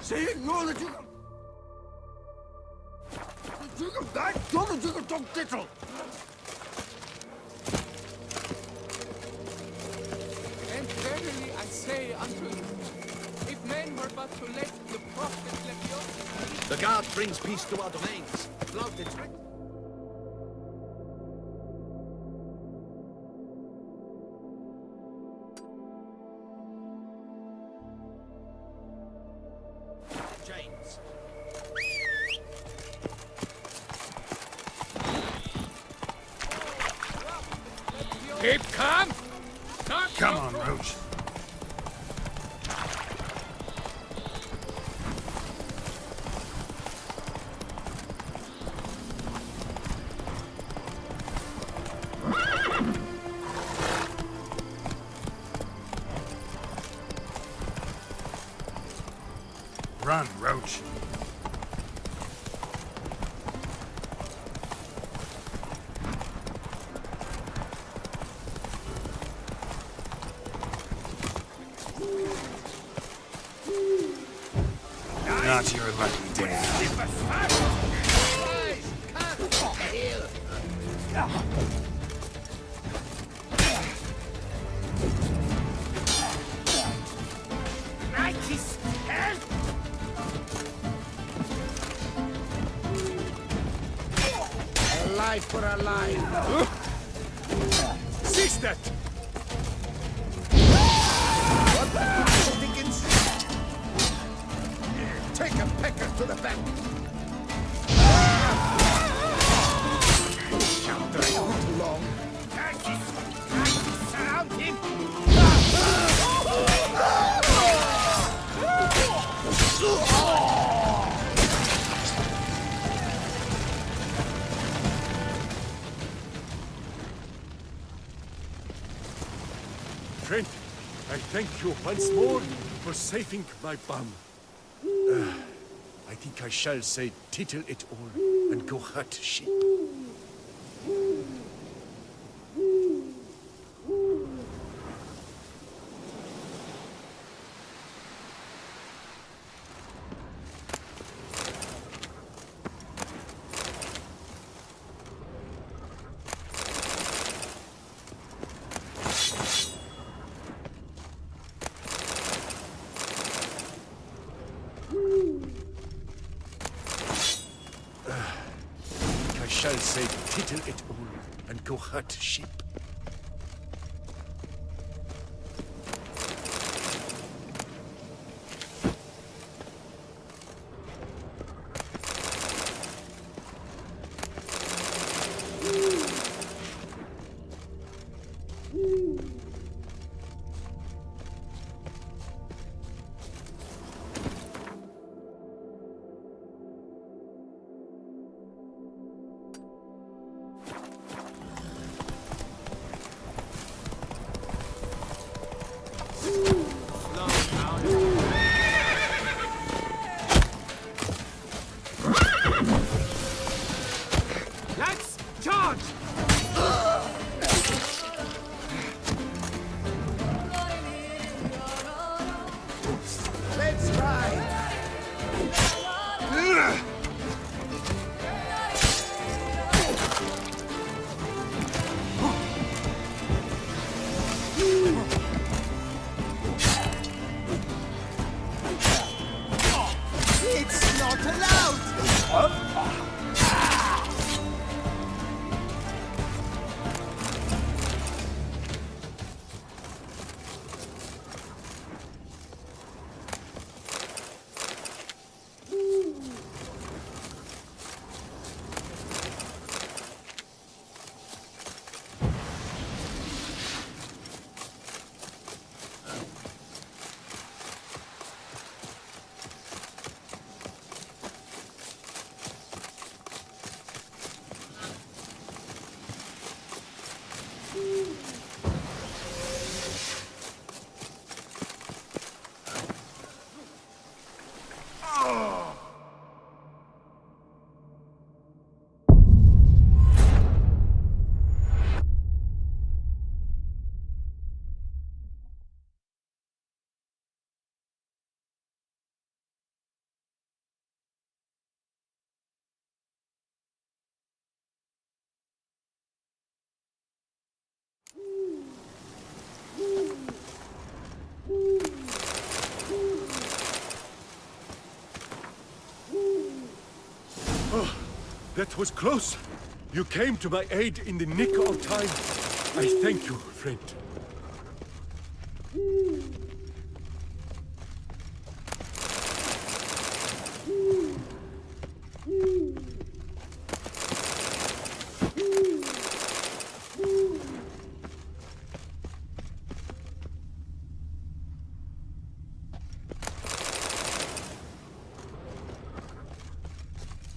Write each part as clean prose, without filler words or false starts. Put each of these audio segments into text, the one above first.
Senin ne olacak? 지금 날 너는 지금 좀 떼줘. The guard brings peace to our domains. Flout its chains. Keep calm! Come on, Roach. Run, Roach. Not your lucky day. Alive for alive. Cease that! What the Dickens? Take a pecker to the back. Can't drag on too long. Surround him! Friend, I thank you once more for saving my bum. I think I shall say tittle it all and go hut sheep. I shall say tittle it all and go hut sheep. Let's charge! Let's ride. That was close. You came to my aid in the nick of time. I thank you, friend.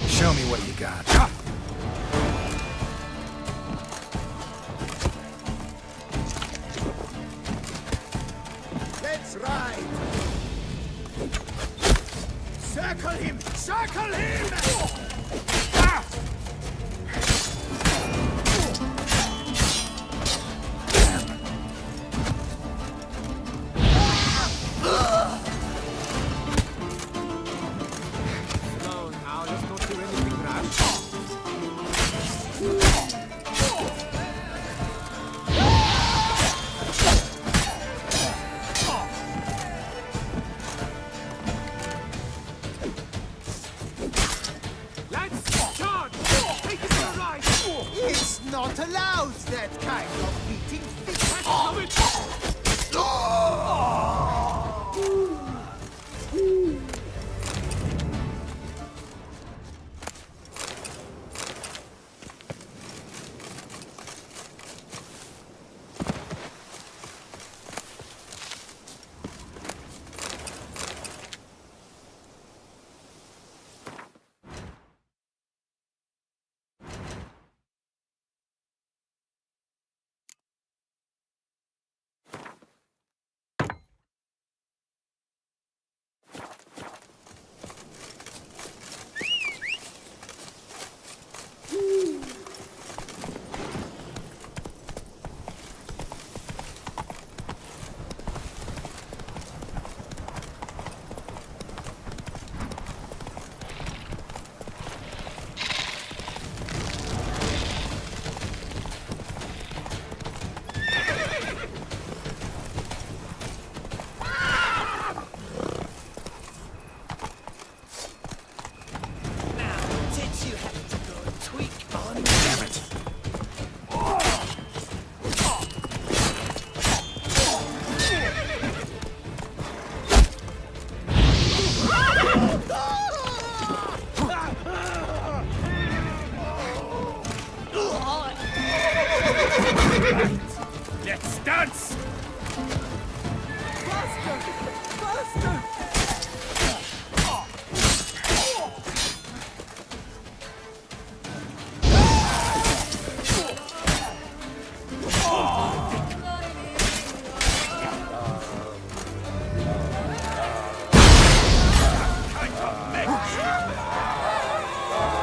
Show me what you got. Let's ride! Circle him! Circle him! Ah! No, now let's not do anything rash. Let's charge! Take it for a ride! It's not allowed, that kind of beating. Let's dance!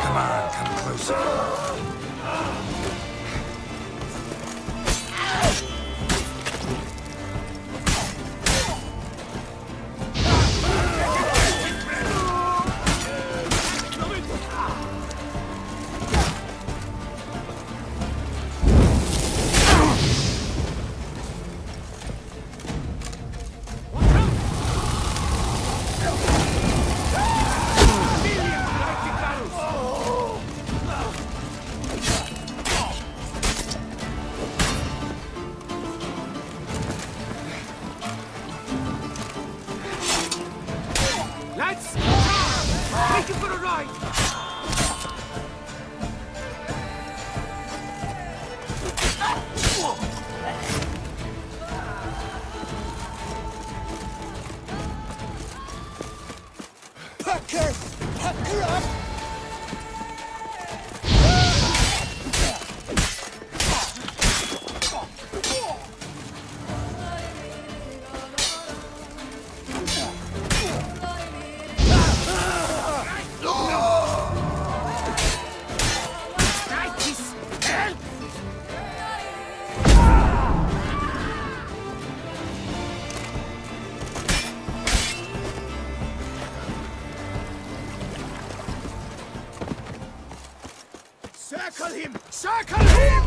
Come on, come closer. Let's charge! Take it for a ride! Pucker! Pucker up! Circle him! Circle him!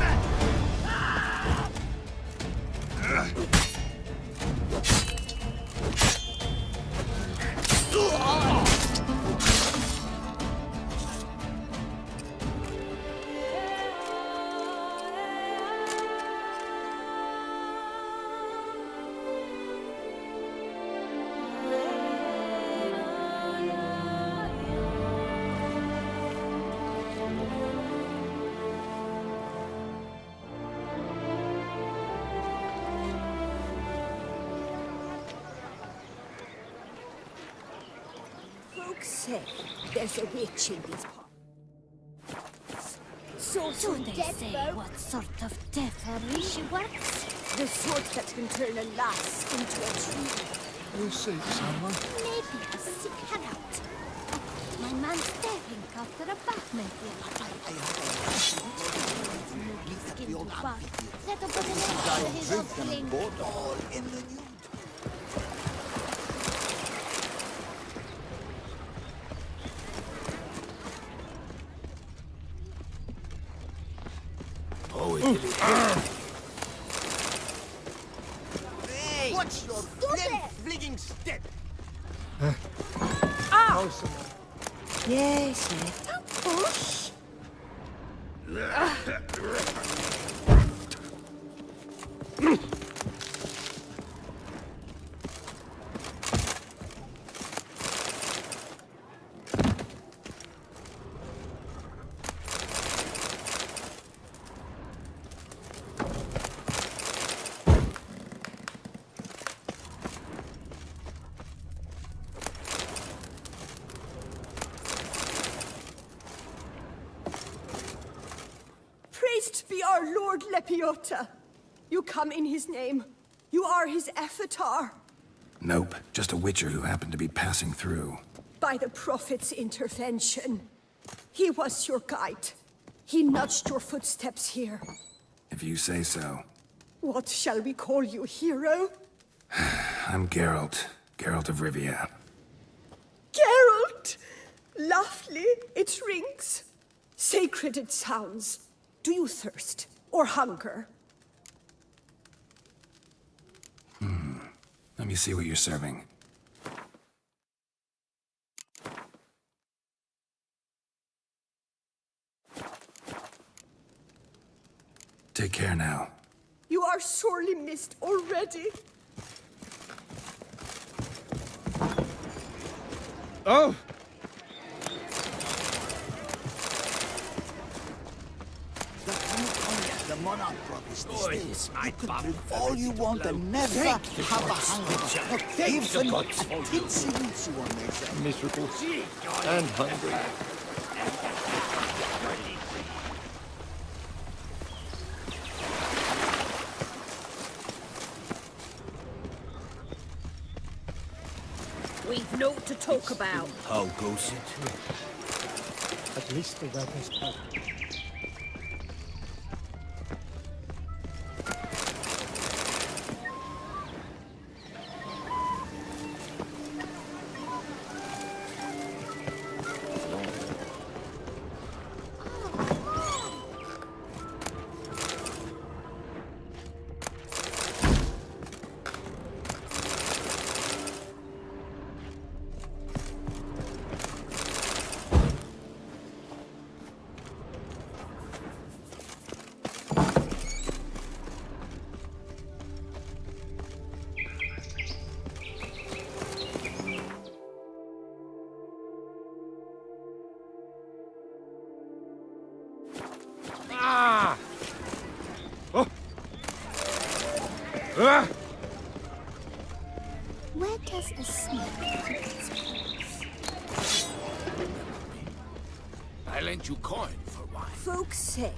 say there's a witch in these parts. So Do they say what sort of death she works? the sort that can turn a lass into a tree. You see someone? Maybe a sick her out. My man's staring after a Batman film. Skin to bark. Let him put an end to his ugly. All in the nude. Oh, hey! What's your fligging step? Yes, don't push. Praised be our Lord Lepiota. You come in his name. You are his avatar. Nope, just a witcher who happened to be passing through. By the prophet's intervention. He was your guide. He nudged your footsteps here. If you say so. What shall we call you, hero? I'm Geralt. Geralt of Rivia. Geralt! Lovely, it rings. Sacred it sounds. Do you thirst or hunger? Let me see what you're serving. Take care now. You are sorely missed already. Oh! The monarch promised the stills. You can drink all you want and never have a hangover. Even a tinsy-wincy one, they say. Miserable and hungry. We've naught to talk about. How goes it? At least the weapons part. Where does a snake put its paws? I lent you coin for wine. Folks say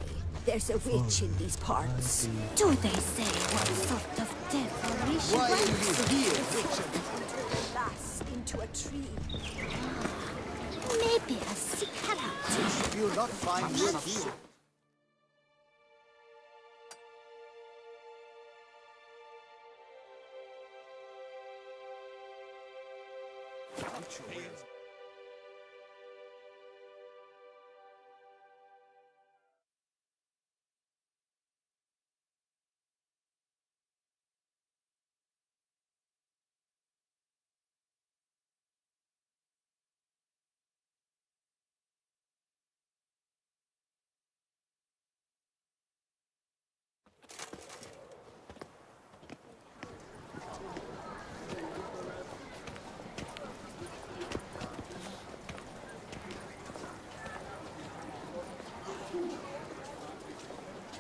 there's a witch in these parts. Do they say what sort of death she Why are works? you here, Richard? Turn a lass into a tree. Maybe a sick her out. You'll not find your heel.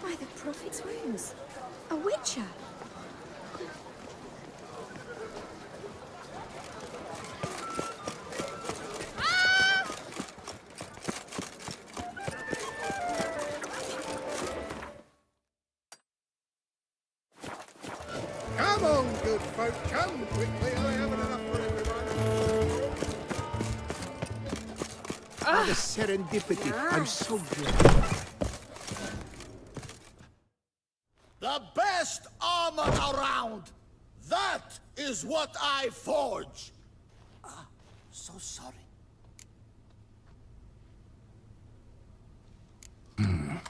By the prophet's wounds. A witcher. Come on, good folk, come quickly. I haven't enough for everyone. Ah, the serendipity. I'm so glad. The best armor around! That is what I forge! Ah, so sorry.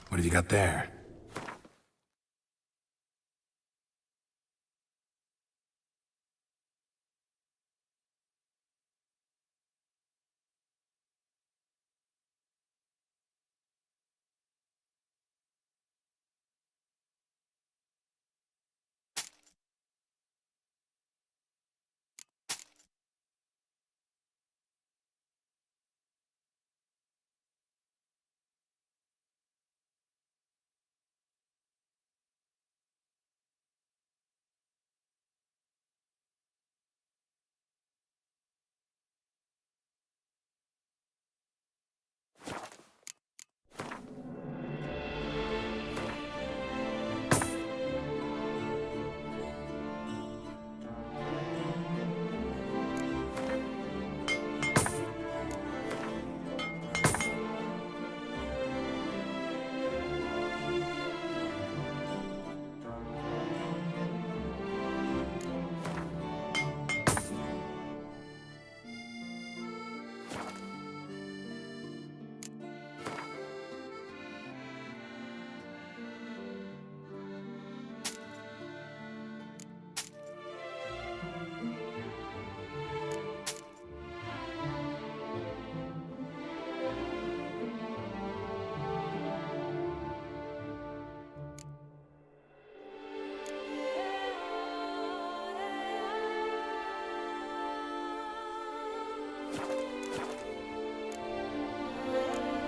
What have you got there?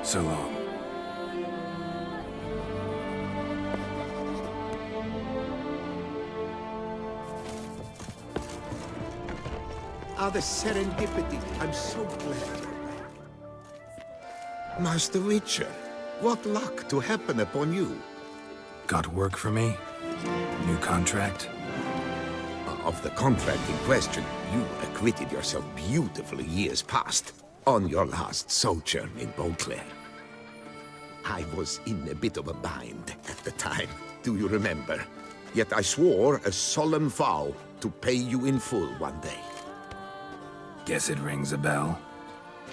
So long. Ah, the serendipity. I'm so glad you're back. Master Witcher, what luck to happen upon you. Got work for me? New contract? Of the contract in question, you acquitted yourself beautifully years past on your last sojourn in Beauclair. I was in a bit of a bind at the time, do you remember? Yet I swore a solemn vow to pay you in full one day. Guess it rings a bell.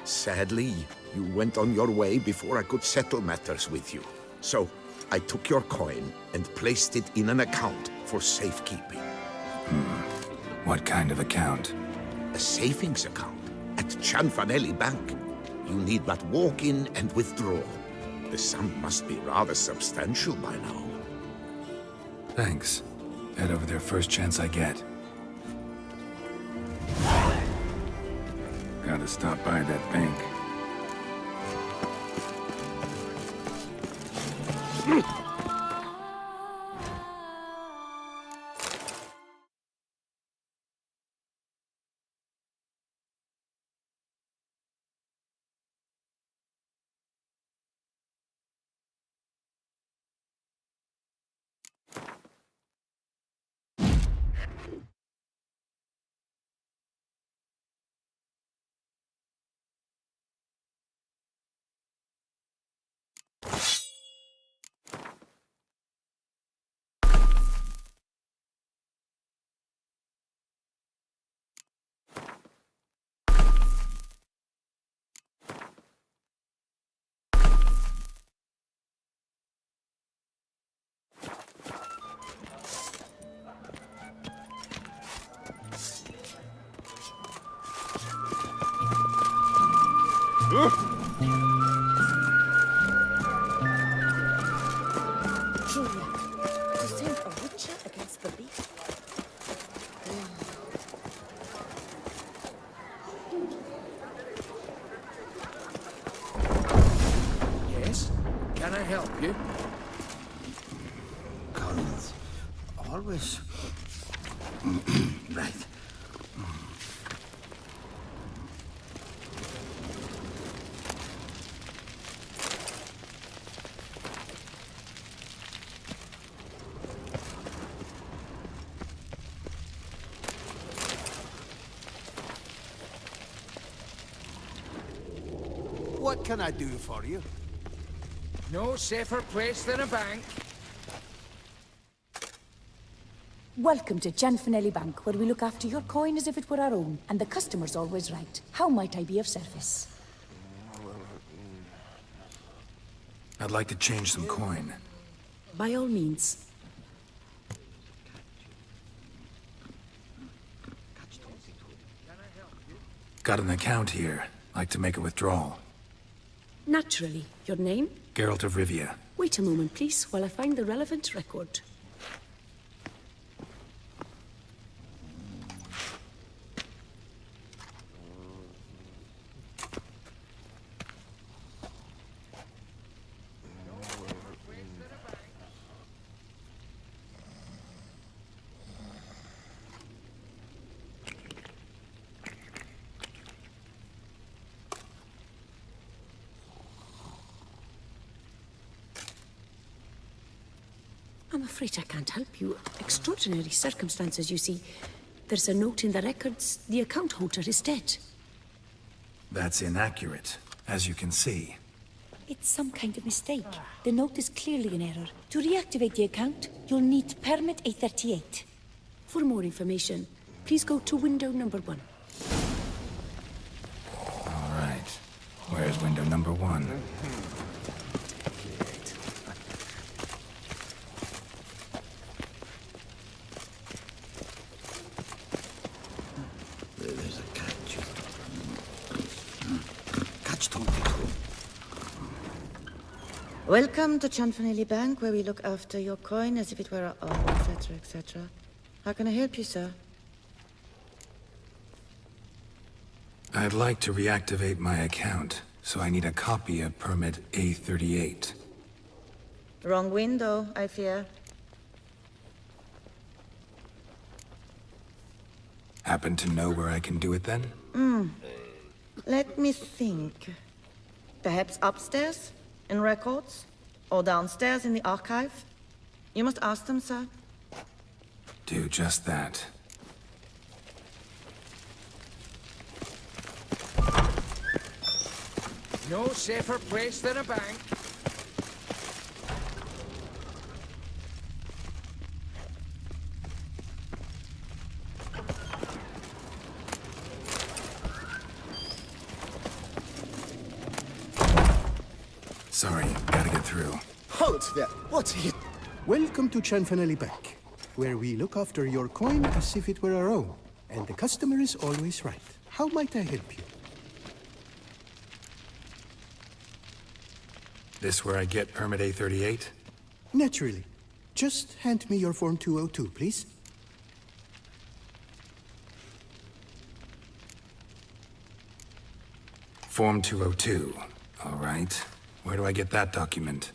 Sadly, you went on your way before I could settle matters with you. So, I took your coin and placed it in an account for safekeeping. What kind of account? A savings account at Cianfanelli Bank. You need but walk in and withdraw. The sum must be rather substantial by now. Thanks. Head over there first chance I get. Gotta stop by that bank. Julia, to send a witcher against the beast. Yes? Can I help you? Collins, always... right. What can I do for you? No safer place than a bank. Welcome to Gianfinelli Bank, where we look after your coin as if it were our own, and the customer's always right. How might I be of service? I'd like to change some coin. By all means. Got an account here. Like to make a withdrawal. Naturally. Your name? Geralt of Rivia. Wait a moment, please, while I find the relevant record. I'm afraid I can't help you. Extraordinary circumstances, you see. There's a note in the records. The account holder is dead. That's inaccurate, as you can see. It's some kind of mistake. The note is clearly in error. To reactivate the account, you'll need permit A38. For more information, please go to window number 1. All right. Where's window number 1? There's a catch. Catch 22. Welcome to Gianfinelli Bank, where we look after your coin as if it were our own, etc., etc. How can I help you, sir? I'd like to reactivate my account, so I need a copy of permit A38. Wrong window, I fear. Happen to know where I can do it then? Let me think. Perhaps upstairs, in records? Or downstairs in the archive? You must ask them, sir. Do just that. No safer place than a bank. Sorry, gotta get through. Halt there! What's it? Welcome to Gianfinelli Bank, where we look after your coin as if it were our own, and the customer is always right. How might I help you? This where I get permit A38? Naturally. Just hand me your Form 202, please. Form 202. All right. Where do I get that document?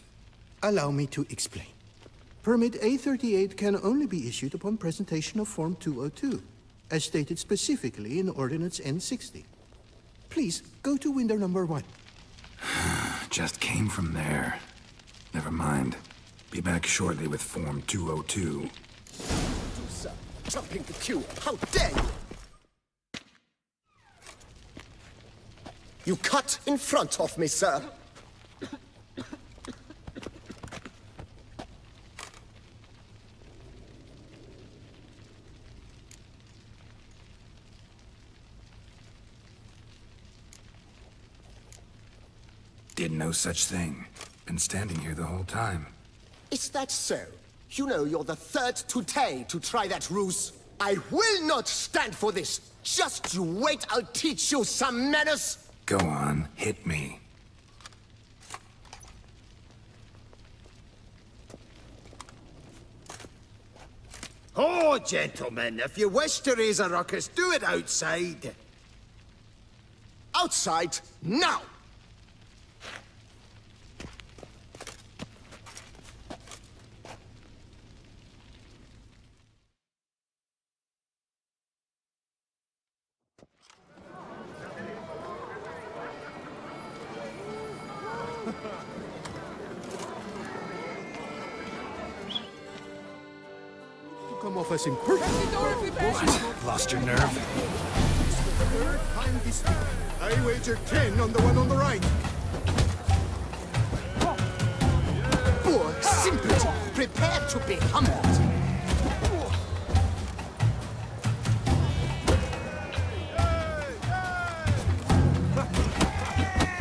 Allow me to explain. Permit A38 can only be issued upon presentation of Form 202, as stated specifically in Ordinance N60. Please, go to window number 1. Just came from there. Never mind. Be back shortly with Form 202. Sir, jumping the queue. How dare you! You cut in front of me, sir. Did no such thing. Been standing here the whole time. Is that so? You know you're the third today to try that ruse. I will not stand for this. Just you wait, I'll teach you some manners. Go on, hit me. Oh, gentlemen, if you wish to raise a ruckus, do it outside. Outside, now! Come off as impertinent. Lost your nerve? Third time this week. I wager 10 on the one on the right. Poor simpleton, prepare to be humbled.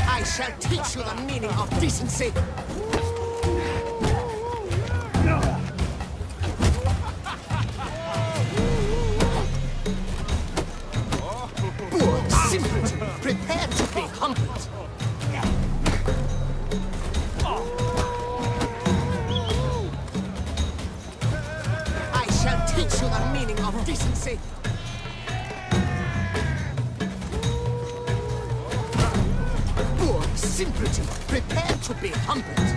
I shall teach you the meaning of decency. Poor simpleton, prepare to be humbled. I shall teach you the meaning of decency. Poor simpleton, prepare to be humbled.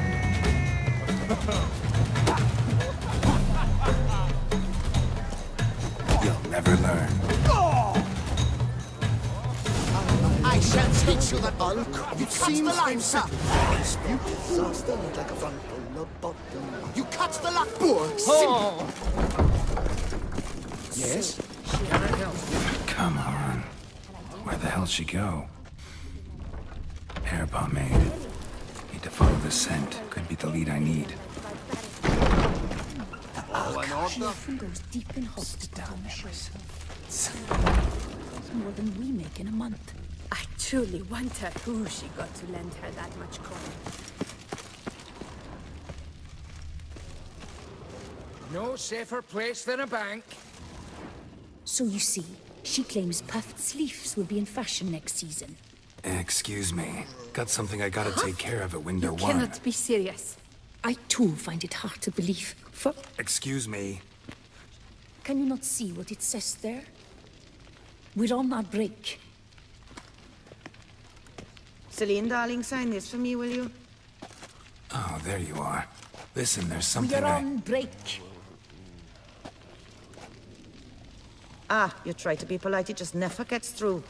You'll never learn. I shall teach you that all. You cut the line, sir. You cut the line. Poor simpleton. Yes? Come on. Where the hell'd she go? Hair pomade. Need to follow the scent. Could be the lead I need. She often goes deep in hospital measures. That's more than we make in a month. I truly wonder who she got to lend her that much coin. No safer place than a bank. So you see, she claims puffed sleeves will be in fashion next season. Excuse me. Got something I gotta take care of at window You one. cannot be serious. I too find it hard to believe. For Excuse me. can you not see what it says there? We're on our break. Celine, darling, sign this for me, will you? Oh, there you are. Listen, there's We something are on break. Ah, you try to be polite, it just never gets through.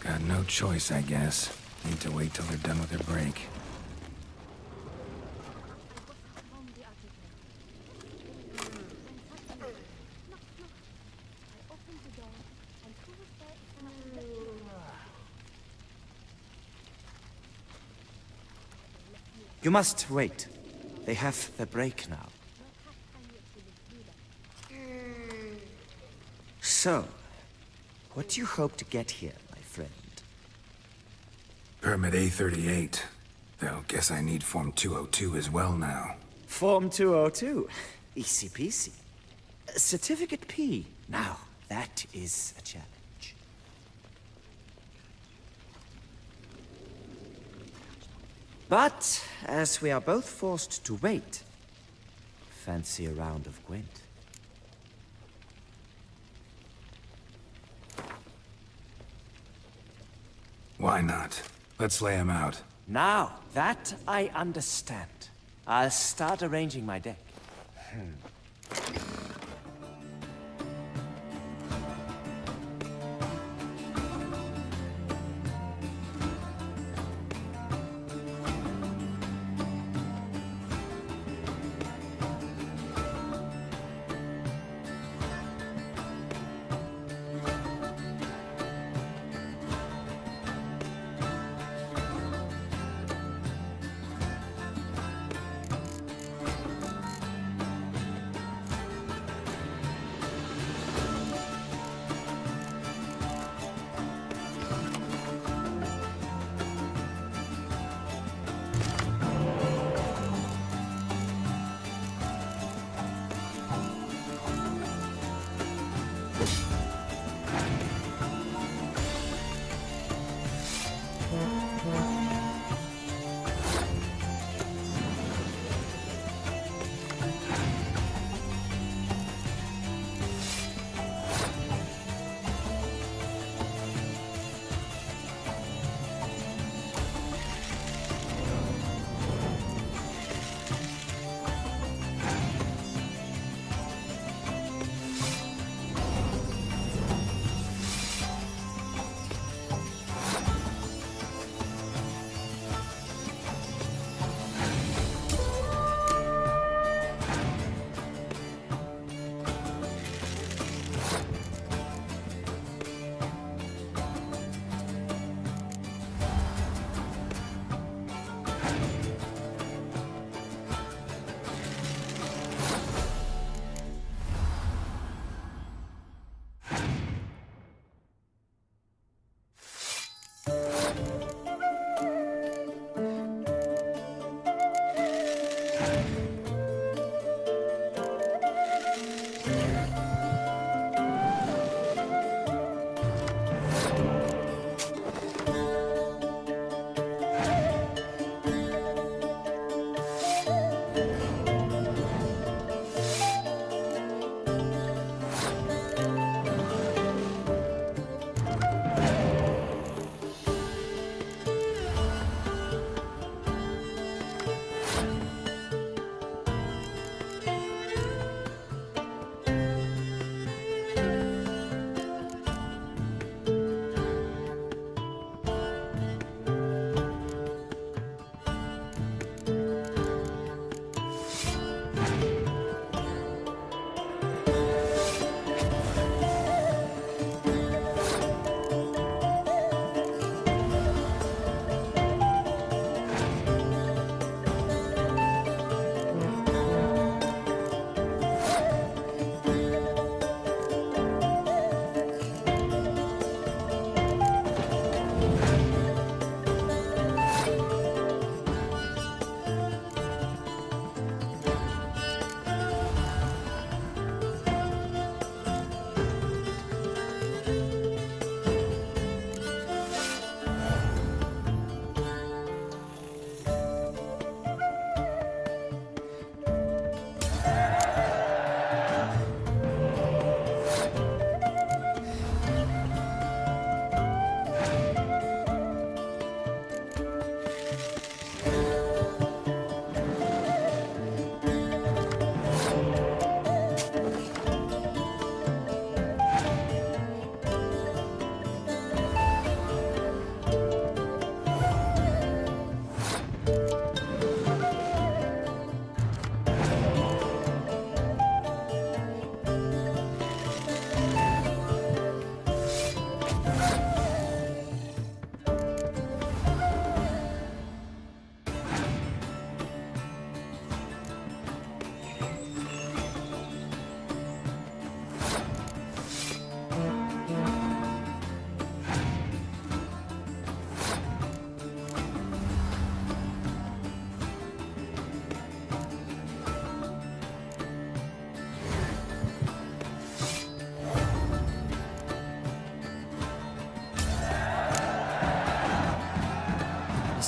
Got no choice, I guess. Need to wait till they're done with their break. You must wait. They have the break now. So, what do you hope to get here, my friend? Permit A38. Though, guess I need Form 202 as well now. Form 202. Easy peasy. Certificate P. Now, that is a challenge. But, as we are both forced to wait, fancy a round of Gwent. Why not? Let's lay him out. Now, that I understand. I'll start arranging my deck.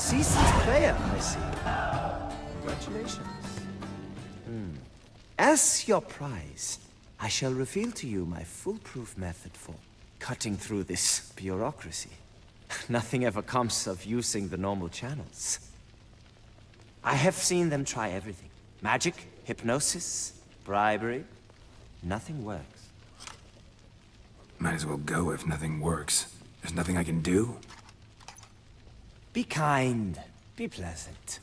Seasoned player, I see. Congratulations. As your prize, I shall reveal to you my foolproof method for cutting through this bureaucracy. Nothing ever comes of using the normal channels. I have seen them try everything. Magic, hypnosis, bribery. Nothing works. Might as well go if nothing works. There's nothing I can do. Be kind. Be pleasant.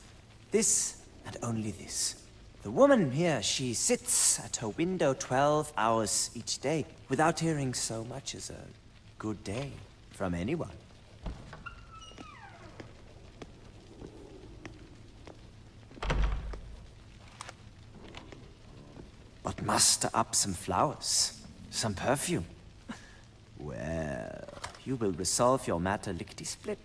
This and only this. The woman here, she sits at her window 12 hours each day without hearing so much as a good day from anyone. But muster up some flowers, some perfume. Well, you will resolve your matter lickety-split.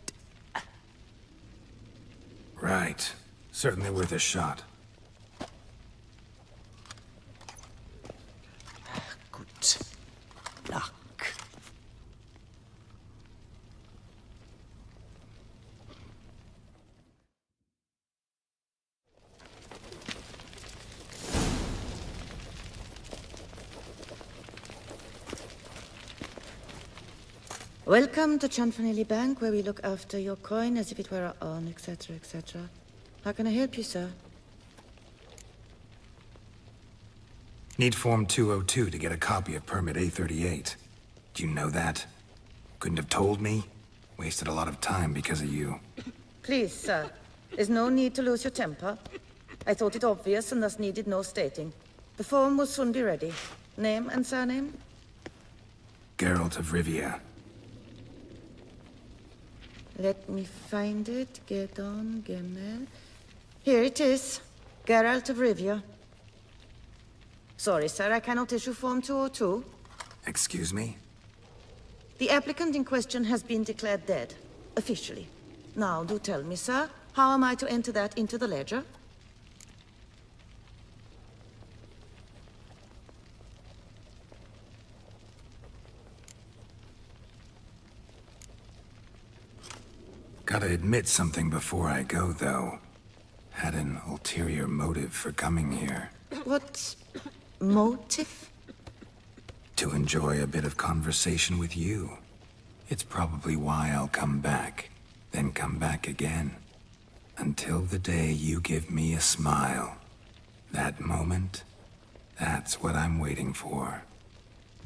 Right. Certainly worth a shot. Good luck. Welcome to Chanfanelli Bank, where we look after your coin as if it were our own, etc., etc. How can I help you, sir? Need Form 202 to get a copy of Permit A38. Do you know that? Couldn't have told me? Wasted a lot of time because of you. Please, sir. There's no need to lose your temper. I thought it obvious and thus needed no stating. The form will soon be ready. Name and surname? Geralt of Rivia. Let me find it. Gedon, Gemel. Here it is. Geralt of Rivia. Sorry, sir, I cannot issue Form 202. Excuse me? The applicant in question has been declared dead, officially. Now, do tell me, sir, how am I to enter that into the ledger? Gotta admit something before I go, though. Had an ulterior motive for coming here. What motive? To enjoy a bit of conversation with you. It's probably why I'll come back, then come back again. Until the day you give me a smile. That moment, that's what I'm waiting for.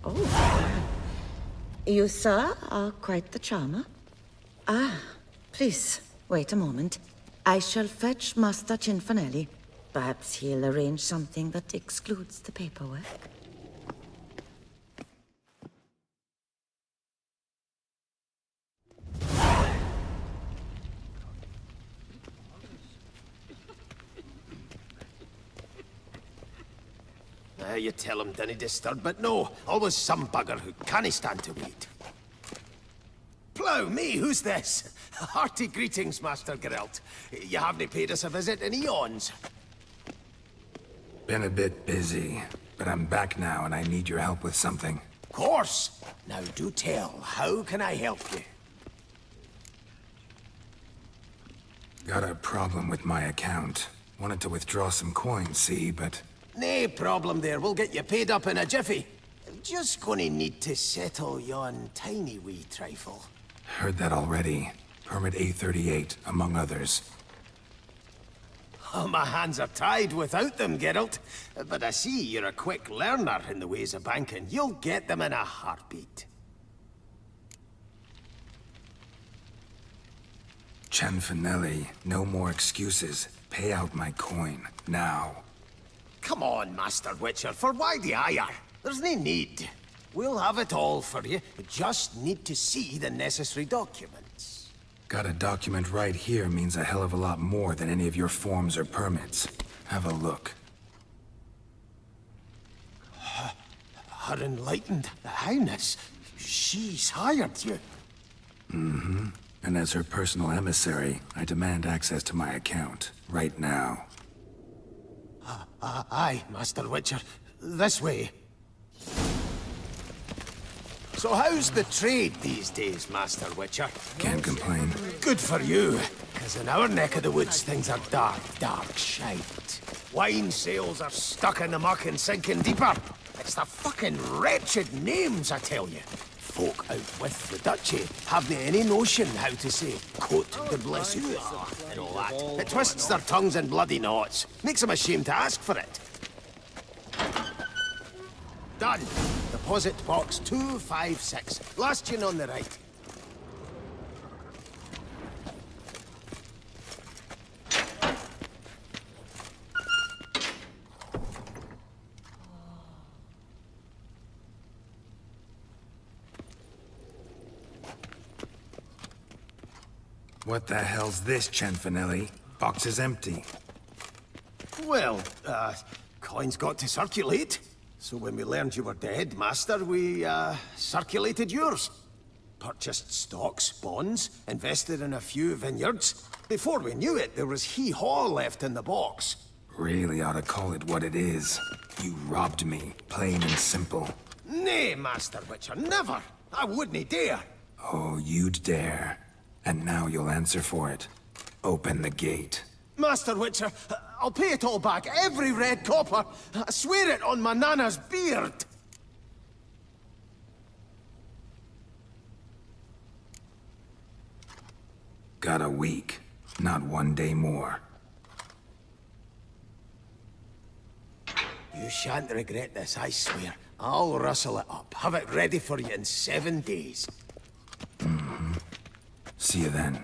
Oh. You, sir, are quite the charmer. Ah, please, wait a moment. I shall fetch Master Cinfanelli. Perhaps he'll arrange something that excludes the paperwork. You tell him dinna disturb, but no, always some bugger who can't stand to wait. Plough me, who's this? Hearty greetings, Master Geralt. You haven't paid us a visit in eons. Been a bit busy, but I'm back now and I need your help with something. Of course. Now do tell, how can I help you? Got a problem with my account. Wanted to withdraw some coins, see, but... No problem there, we'll get you paid up in a jiffy. Just gonna need to settle yon tiny wee trifle. Heard that already. Permit A38, among others. Oh, my hands are tied without them, Geralt. But I see you're a quick learner in the ways of banking. You'll get them in a heartbeat. Cinfanelli, no more excuses. Pay out my coin, now. Come on, Master Witcher, for why the ire? There's no need. We'll have it all for you. We just need to see the necessary documents. Got a document right here means a hell of a lot more than any of your forms or permits. Have a look. Her Enlightened Highness, she's hired you. Mm-hmm. And as her personal emissary, I demand access to my account, right now. Aye, Master Witcher. This way. So how's the trade these days, Master Witcher? Can't complain. Good for you, because in our neck of the woods things are dark, dark shite. Wine sales are stuck in the muck and sinking deeper. It's the fucking wretched names, I tell you. Folk out with the duchy haven't any notion how to say Cote de Blessure and all that. It twists their tongues in bloody knots. Makes them ashamed to ask for it. Done. Deposit box 256. Last tune on the right. What the hell's this, Cinfanelli? Box is empty. Well, coins got to circulate. So when we learned you were dead, Master, we, circulated yours. Purchased stocks, bonds, invested in a few vineyards. Before we knew it, there was hee-haw left in the box. Really ought to call it what it is. You robbed me, plain and simple. Nay, Master Witcher, never! I wouldn't dare! Oh, you'd dare. And now you'll answer for it. Open the gate. Master Witcher, I'll pay it all back, every red copper. I swear it on my nana's beard. Got a week, not 1 day more. You shan't regret this, I swear. I'll rustle it up, have it ready for you in 7 days. Mm-hmm. See you then.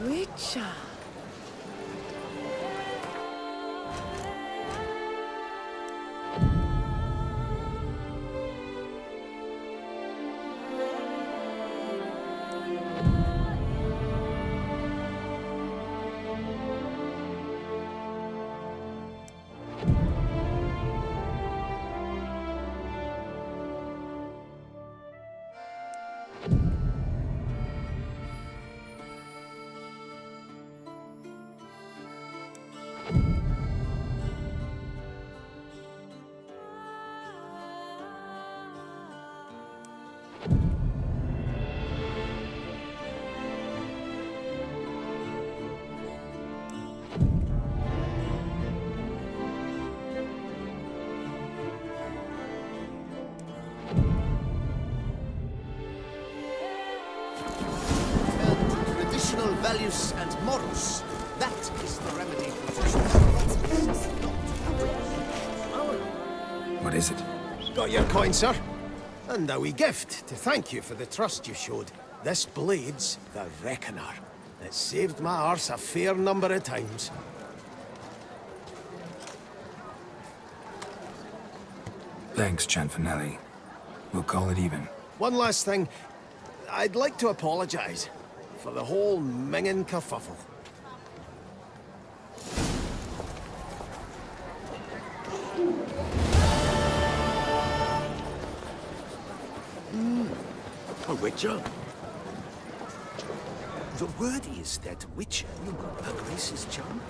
Witcher. values and morals. That is the remedy for What is it? Got your coin, sir. And a wee gift to thank you for the trust you showed. This blade's the Reckoner. It saved my arse a fair number of times. Thanks, Cianfanelli. We'll call it even. One last thing. I'd like to apologize for the whole mingin' kerfuffle. A witcher? The word is that witcher, her grace's charm.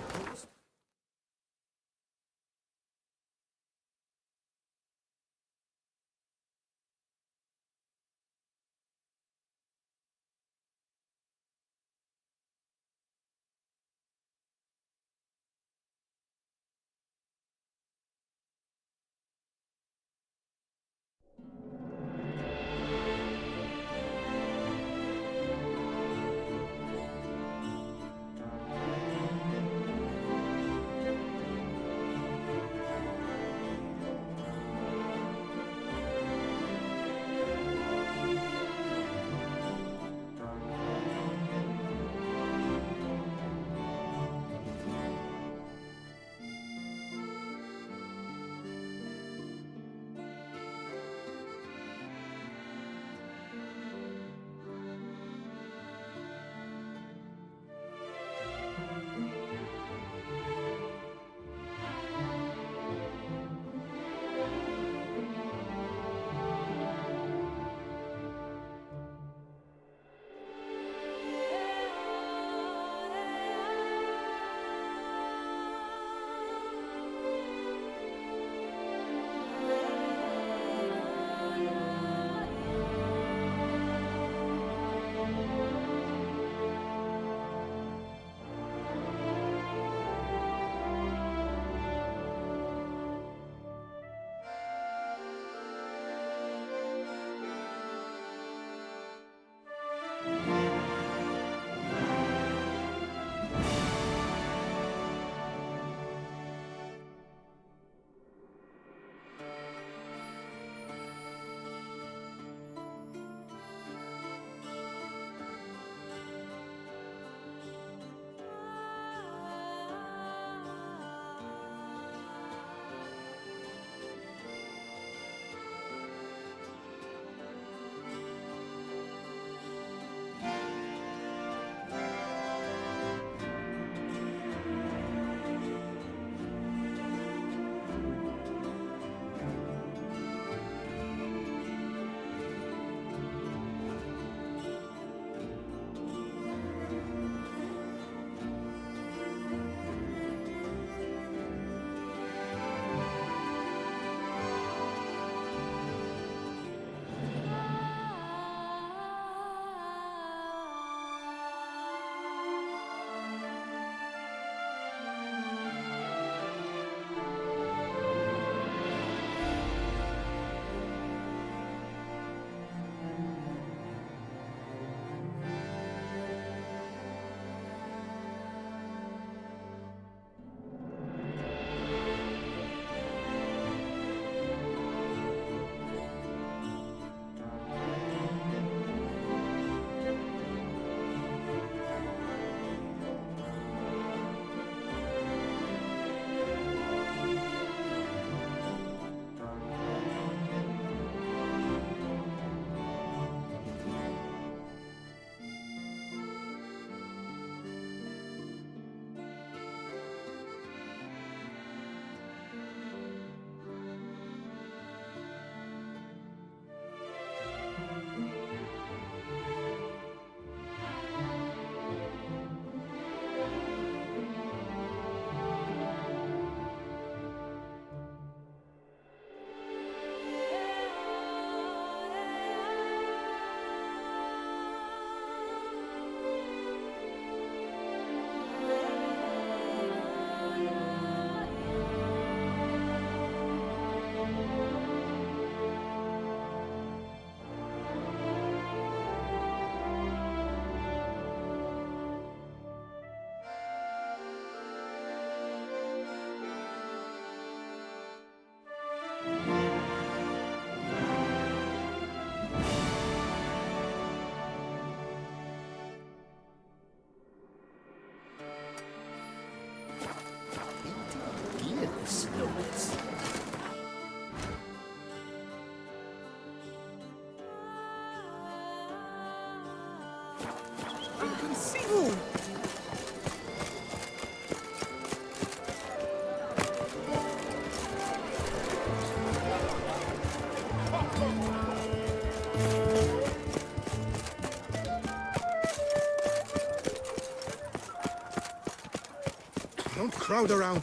Don't crowd around.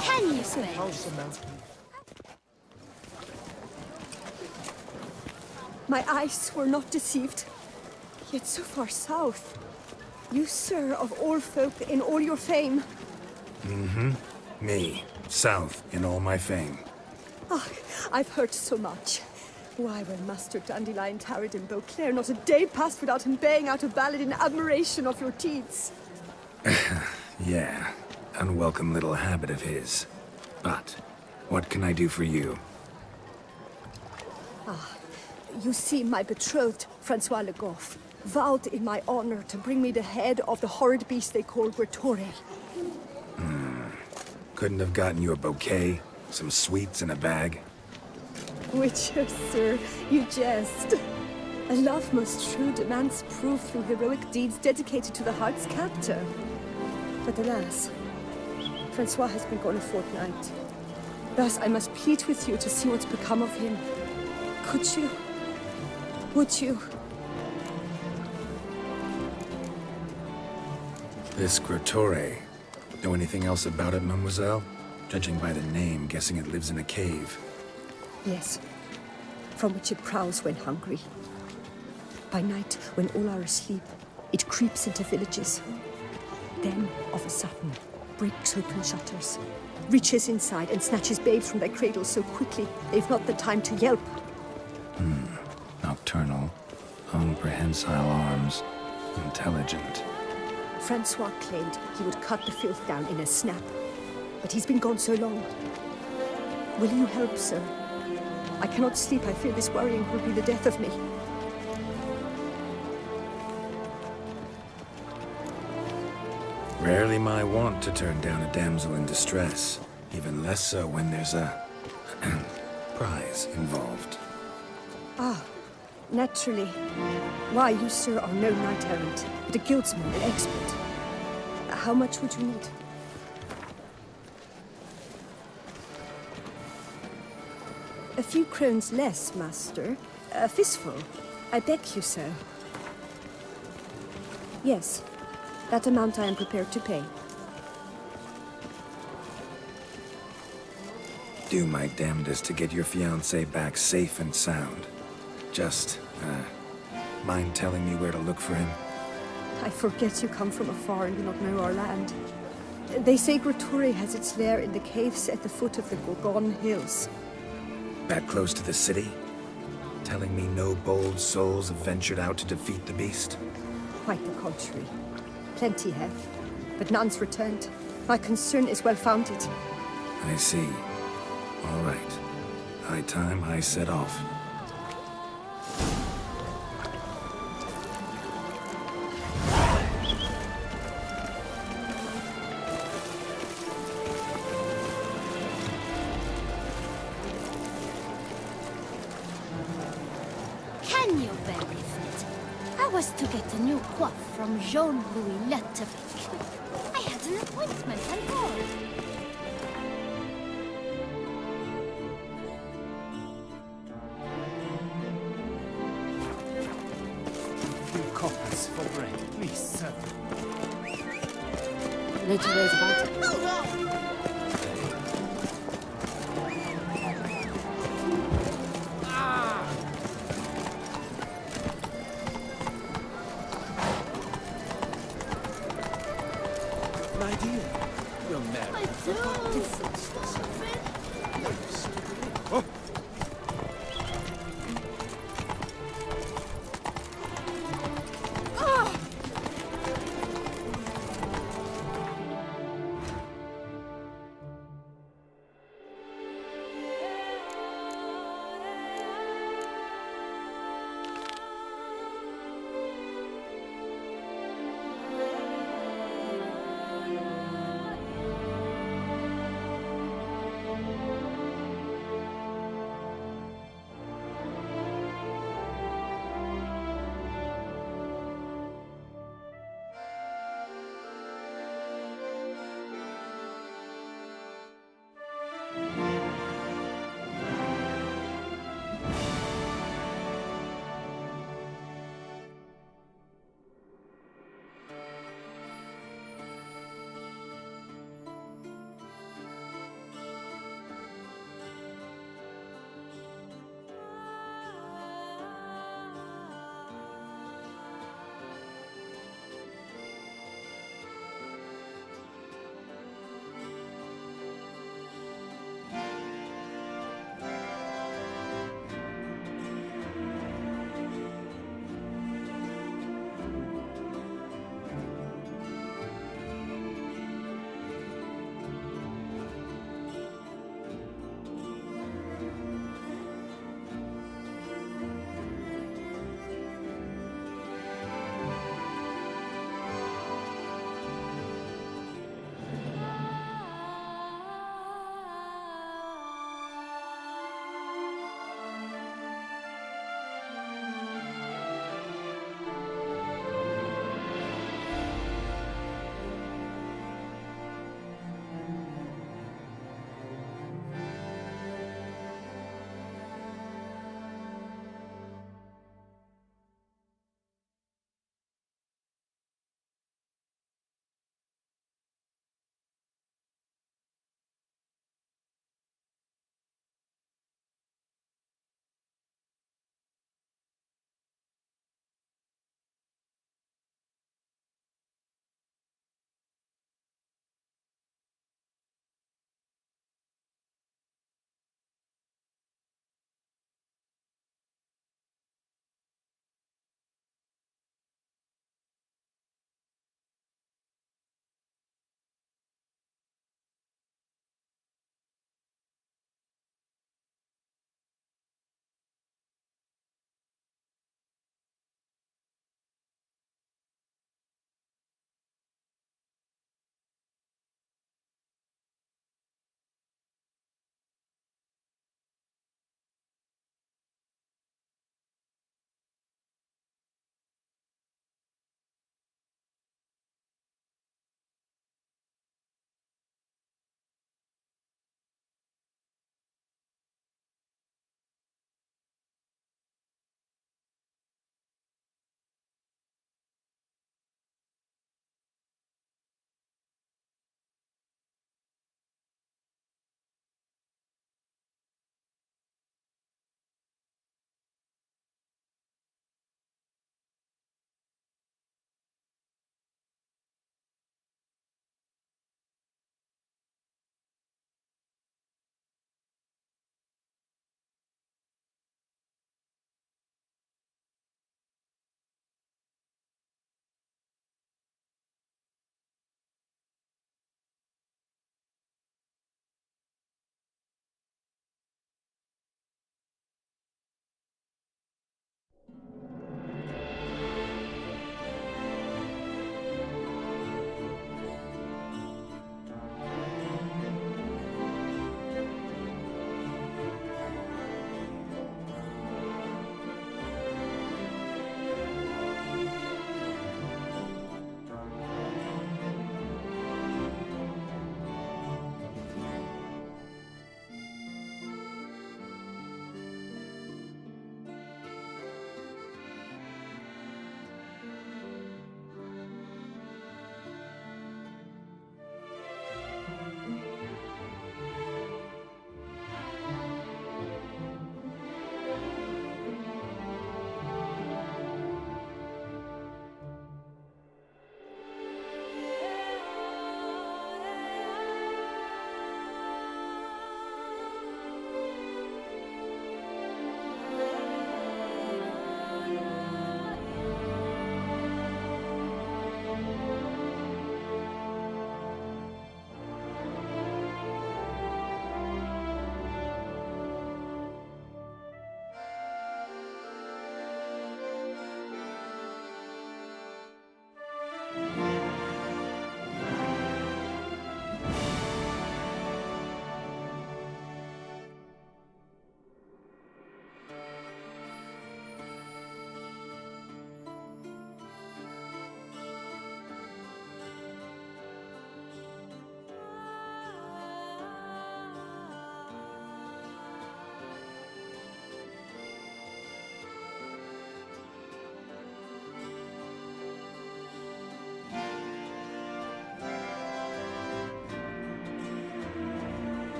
Can you swim? My eyes were not deceived. Yet so far south. You, sir, of all folk in all your fame. Me, south in all my fame. Ah, I've heard so much. Why, when Master Dandelion tarried in Beauclair, not a day passed without him baying out a ballad in admiration of your deeds. Yeah, unwelcome little habit of his. But, what can I do for you? You see, my betrothed, Francois Le Goff, vowed in my honor to bring me the head of the horrid beast they call Gretore. Couldn't have gotten you a bouquet, some sweets in a bag? Which, sir, you jest. A love most true demands proof through heroic deeds dedicated to the heart's captor. But alas, Francois has been gone a fortnight. Thus I must plead with you to see what's become of him. Could you? Would you? This Gretore. Know anything else about it, mademoiselle? Judging by the name, guessing it lives in a cave. Yes, from which it prowls when hungry. By night, when all are asleep, it creeps into villages. Then, of a sudden, breaks open shutters, reaches inside and snatches babes from their cradles so quickly they've not the time to yelp. Nocturnal, long prehensile arms, intelligent. Francois claimed he would cut the filth down in a snap, but he's been gone so long. Will you help, sir? I cannot sleep. I fear this worrying will be the death of me. Rarely my wont to turn down a damsel in distress. Even less so when there's a prize involved. Ah, naturally. Why, you, sir, are no knight-errant, but a guildsman, an expert. How much would you need? A few crowns less, master. A fistful. I beg you, sir. Yes, that amount I am prepared to pay. Do my damnedest to get your fiancé back safe and sound. Just, mind telling me where to look for him? I forget you come from afar and do not know our land. They say Gretore has its lair in the caves at the foot of the Gorgon Hills. That close to the city? Telling me no bold souls have ventured out to defeat the beast? Quite the contrary. Plenty have, but none's returned. My concern is well-founded. I see. All right. High time I set off. Can you bear with it? I was to get a new coif from Jean-Louis Lettevic. I had an appointment on board. Few coppers for bread, please, sir. Later days about it. Hold on! My dear, you're married. My toes! Oh,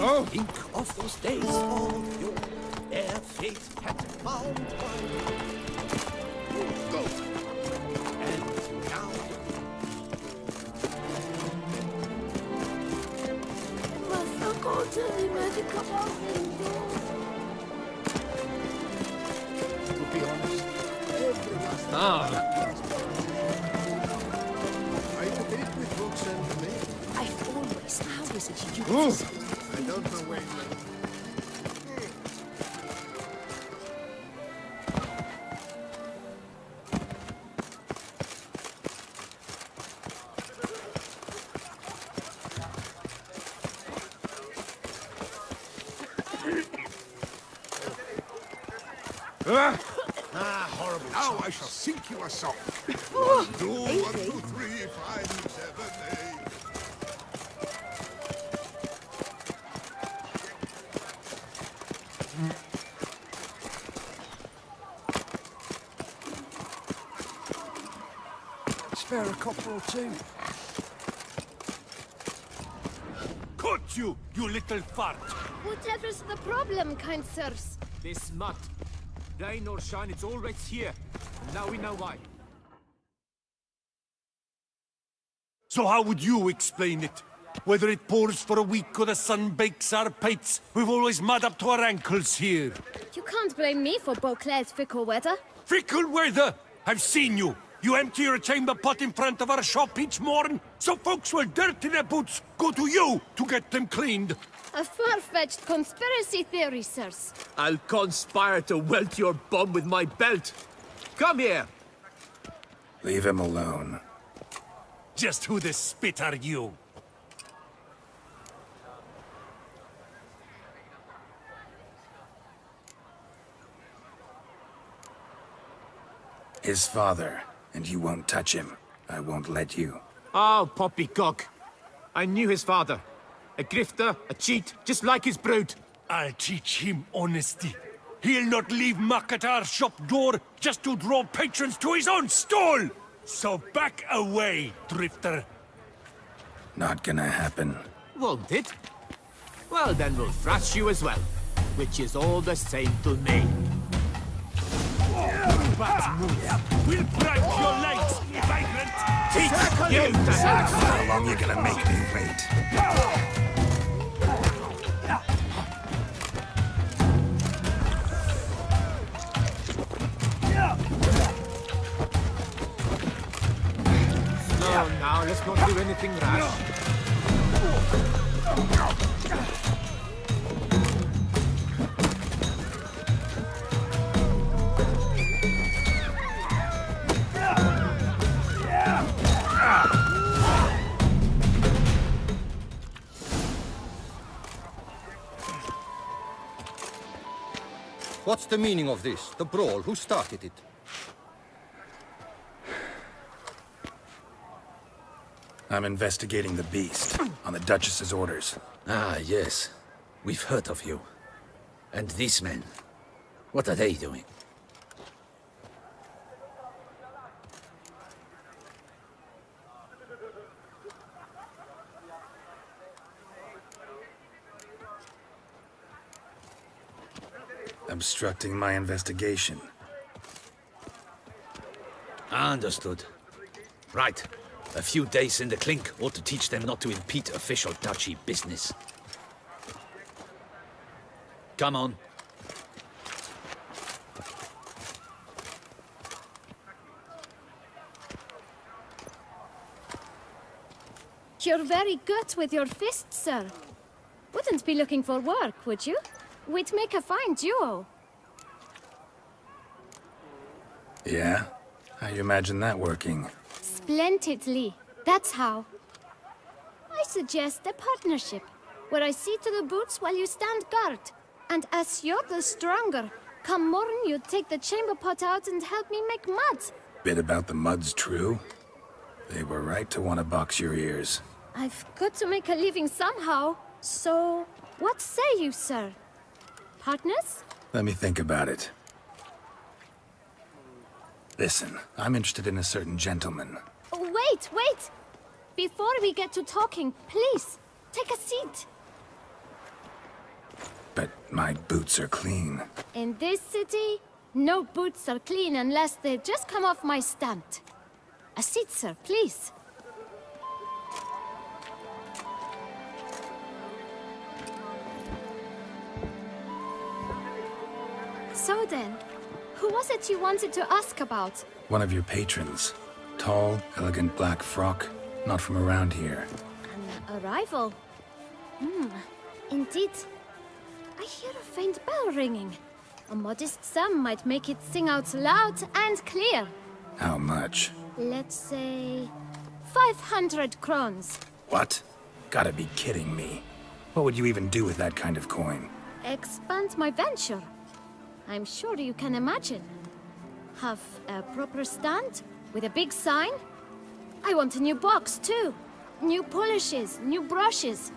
Oh. Think of those days of yore, ere fate had found one. Go! And now... Basta cosa di medical To be honest, every last I debate with books and me. I've always... How is it you... I don't know where you... Horrible. Now I shall sink you a song. 1, 2, 1, 2, 3, 5, 7, 8. Spare a copper or two. Cut you, you little fart! Whatever's the problem, kind sirs? This mud. Rain or shine, it's all right here. And now we know why. So how would you explain it? Whether it pours for a week or the sun bakes our pipes, we've always mud up to our ankles here. You can't blame me for Beauclair's fickle weather. Fickle weather! I've seen you! You empty your chamber pot in front of our shop each morn, so folks will dirty their boots, go to you to get them cleaned. A far-fetched conspiracy theory, sirs. I'll conspire to welt your bum with my belt. Come here. Leave him alone. Just who the spit are you? His father, and you won't touch him. I won't let you. Oh, poppycock. I knew his father. A grifter, a cheat, just like his brood. I'll teach him honesty. He'll not leave muck at our shop door just to draw patrons to his own stall! So back away, drifter. Not gonna happen. Won't it? Well, then we'll thrash you as well. Which is all the same to me. Bad move. We'll break your legs, vagrant! Teach you to How long you gonna make me wait? No, now let's not do anything rash. What's the meaning of this? The brawl? Who started it? I'm investigating the beast, on the Duchess's orders. Ah, yes. We've heard of you. And these men, what are they doing? Obstructing my investigation. Understood. Right. A few days in the clink ought to teach them not to impede official duchy business. Come on. You're very good with your fists, sir. Wouldn't be looking for work, would you? We'd make a fine duo. Yeah? How you imagine that working? Splendidly. That's how. I suggest a partnership, where I see to the boots while you stand guard. And as you're the stronger, come morn you take the chamber pot out and help me make mud. Bit about the mud's true? They were right to want to box your ears. I've got to make a living somehow. So, what say you, sir? Partners? Let me think about it. Listen, I'm interested in a certain gentleman. Oh, wait! Before we get to talking, please, take a seat. But my boots are clean. In this city, no boots are clean unless they just come off my stand. A seat, sir, please. So then, who was it you wanted to ask about? One of your patrons. Tall, elegant black frock. Not from around here. An arrival? Indeed. I hear a faint bell ringing. A modest sum might make it sing out loud and clear. How much? Let's say 500 crowns. What? Gotta be kidding me. What would you even do with that kind of coin? Expand my venture. I'm sure you can imagine. Have a proper stand with a big sign. I want a new box too. New polishes, new brushes.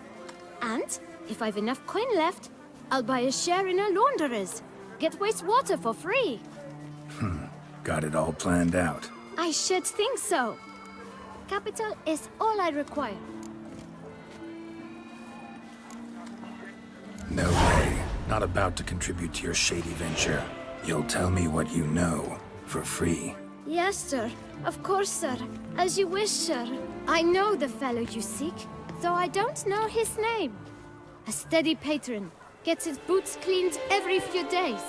And if I've enough coin left, I'll buy a share in a launderer's. Get wastewater for free. Got it all planned out. I should think so. Capital is all I require. No way. Not about to contribute to your shady venture. You'll tell me what you know, for free. Yes, sir. Of course, sir. As you wish, sir. I know the fellow you seek, though I don't know his name. A steady patron. Gets his boots cleaned every few days.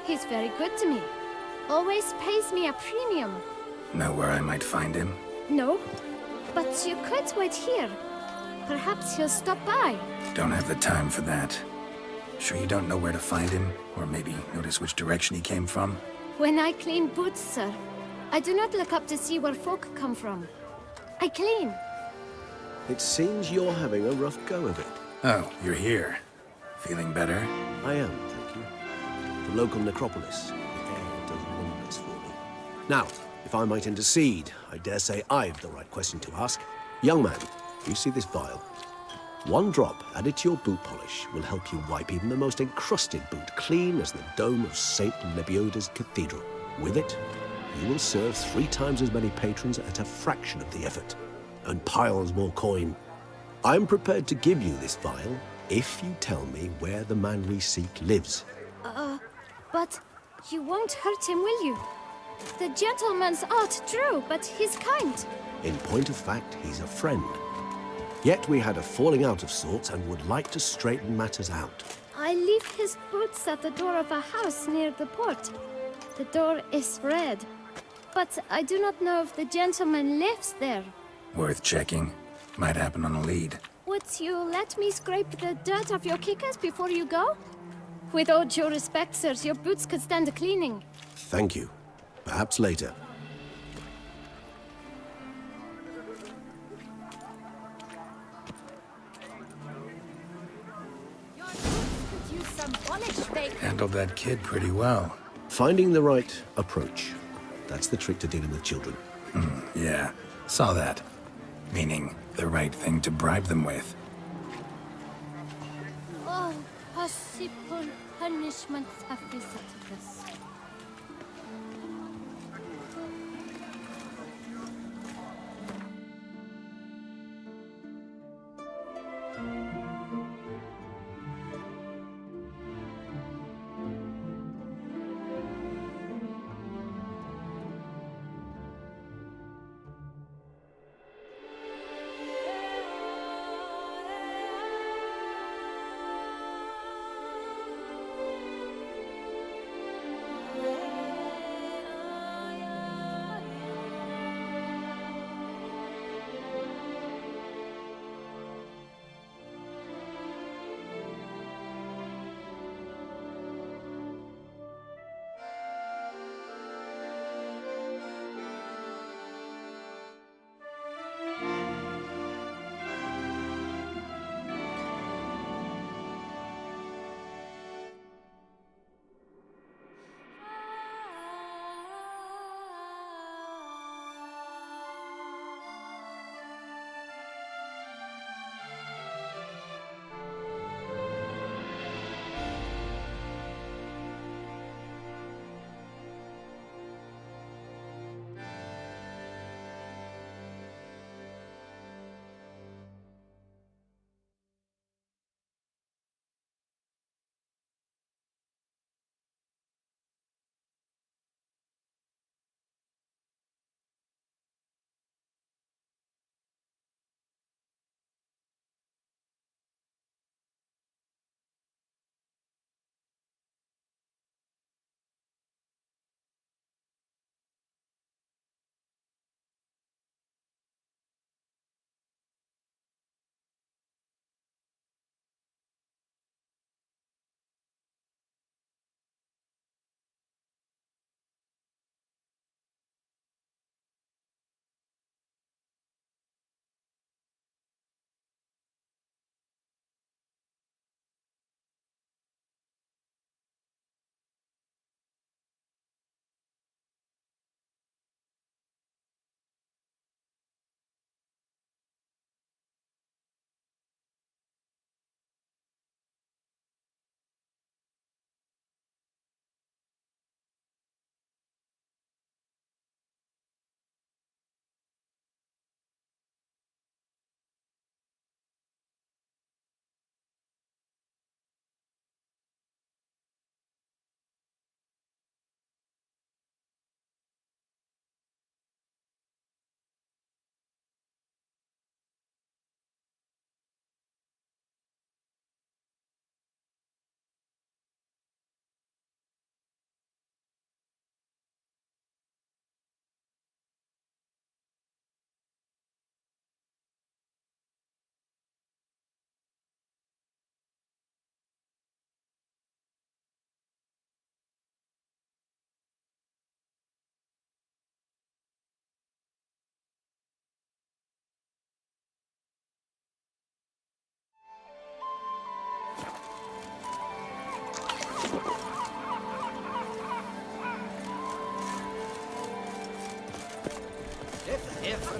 He's very good to me. Always pays me a premium. Know where I might find him? No, but you could wait here. Perhaps he'll stop by. Don't have the time for that. Sure you don't know where to find him? Or maybe notice which direction he came from? When I clean boots, sir, I do not look up to see where folk come from. I clean. It seems you're having a rough go of it. Oh, you're here. Feeling better? I am, thank you. The local necropolis. The air does wonders for me. Now, if I might intercede, I dare say I've the right question to ask. Young man, you see this vial? One drop added to your boot polish will help you wipe even the most encrusted boot clean as the dome of St. Lebioda's Cathedral. With it, you will serve 3 times as many patrons at a fraction of the effort, and piles more coin. I'm prepared to give you this vial if you tell me where the man we seek lives. But you won't hurt him, will you? The gentleman's art true, but he's kind. In point of fact, he's a friend. Yet we had a falling out of sorts and would like to straighten matters out. I leave his boots at the door of a house near the port. The door is red, but I do not know if the gentleman lives there. Worth checking. Might happen on a lead. Would you let me scrape the dirt off your kickers before you go? With all due respect, sirs, your boots could stand a cleaning. Thank you. Perhaps later. Your boots could use some polish, babe. Handled that kid pretty well. Finding the right approach. That's the trick to dealing with children. Yeah, saw that. Meaning, the right thing to bribe them with. Oh, possible punishments have visited us.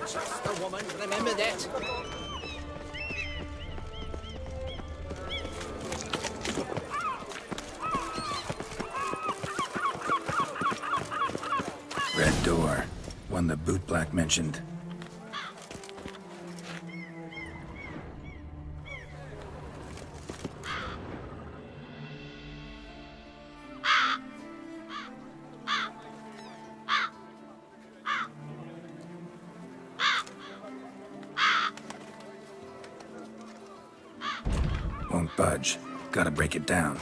Just a woman, remember that. Red door. One the boot black mentioned. Won't budge. Gotta break it down.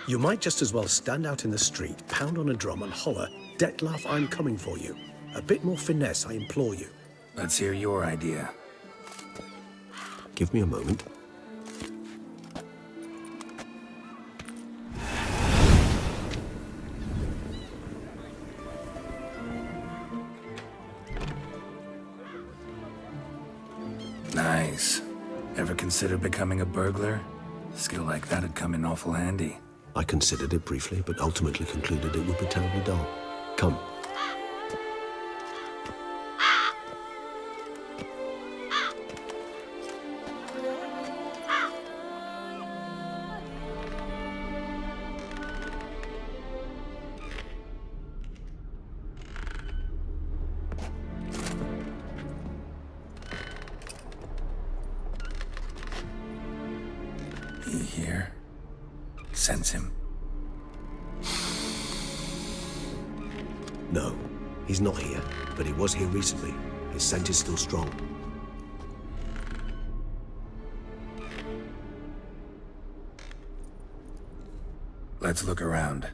You might just as well stand out in the street, pound on a drum and holler, "Detlef, I'm coming for you." A bit more finesse, I implore you. Let's hear your idea. Give me a moment. Nice. Ever consider becoming a burglar? Skill like that'd come in awful handy. I considered it briefly, but ultimately concluded it would be terribly dull. Come. He here? Sense him. No, he's not here, but he was here recently. His scent is still strong. Let's look around.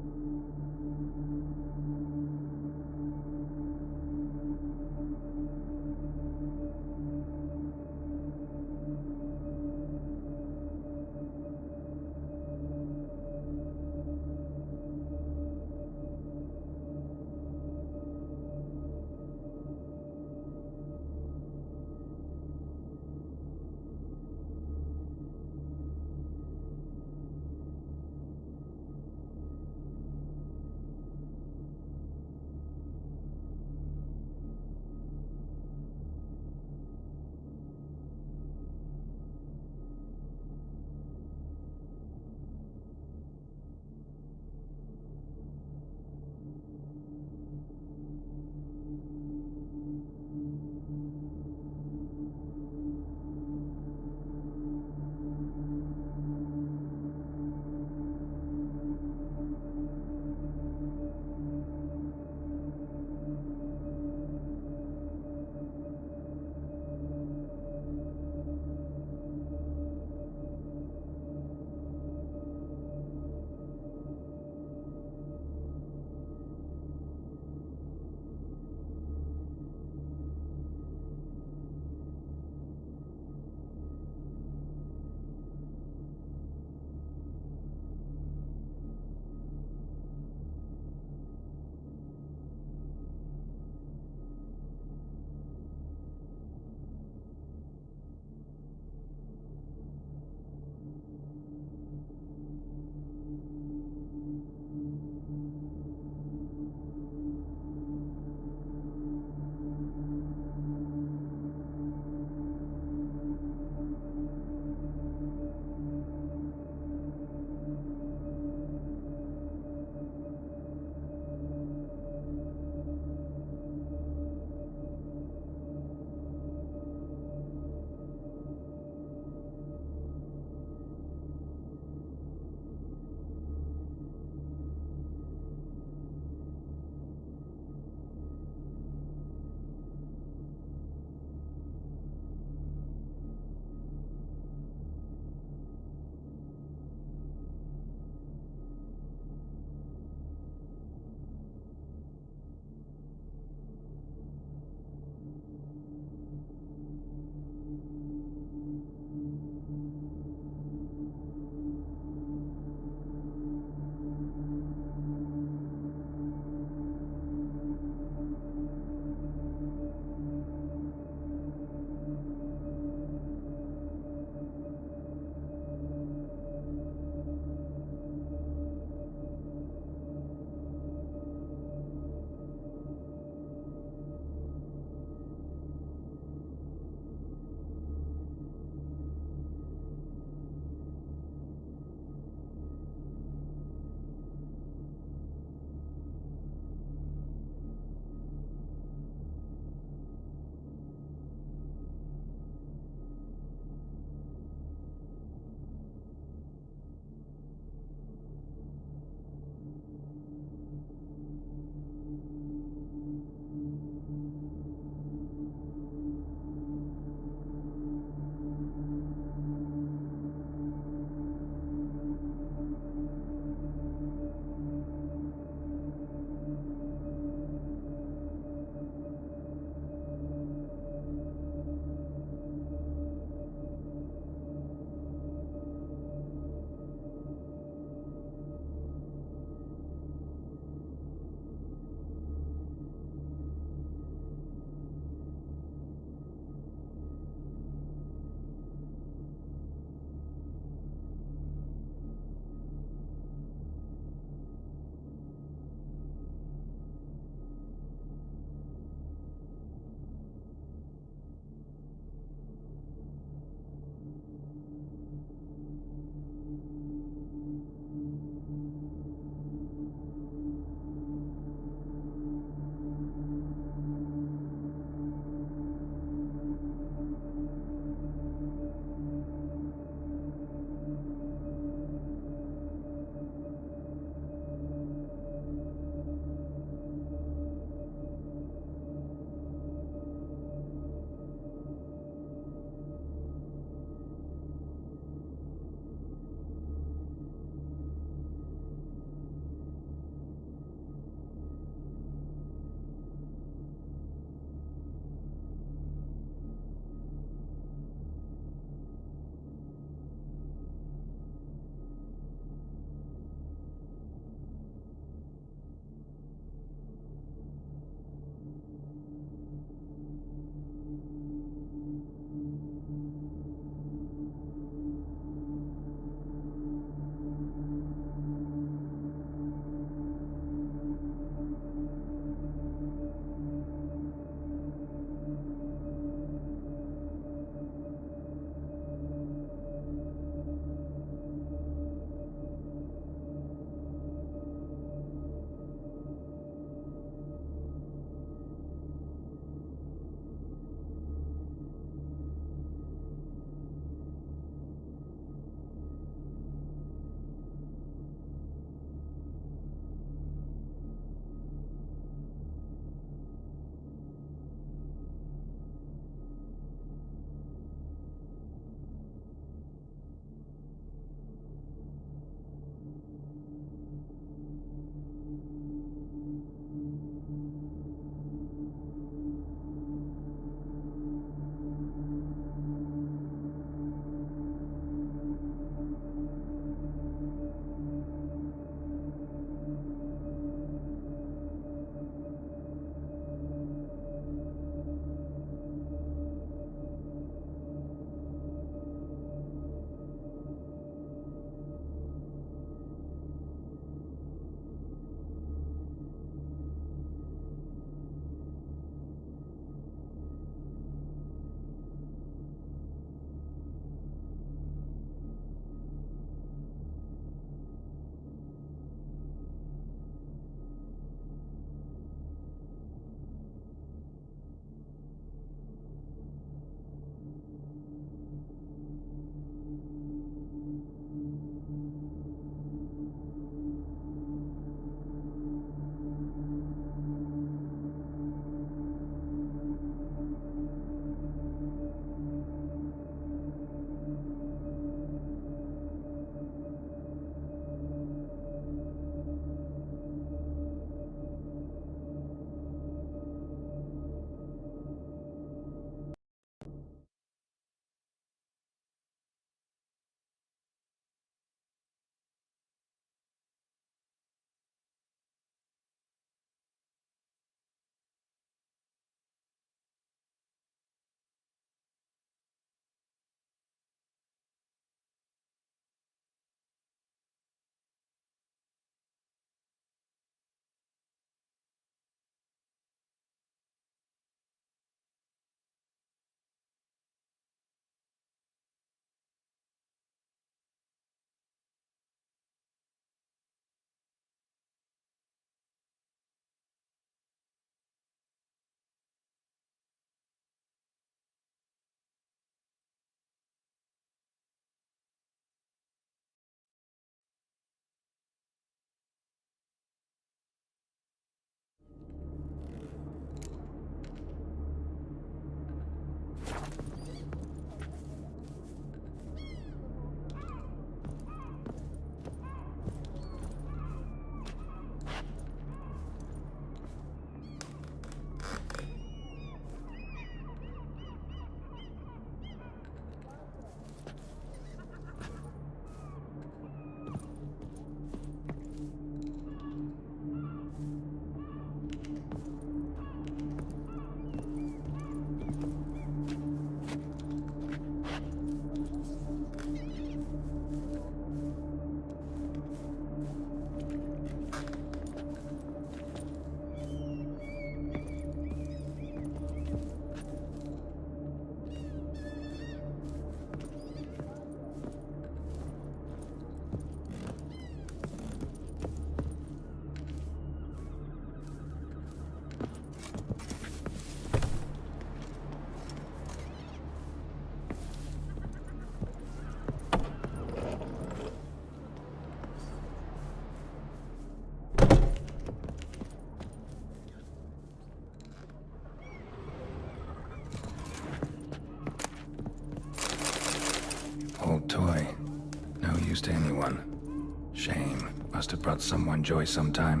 one. Shame. Must have brought someone joy sometime.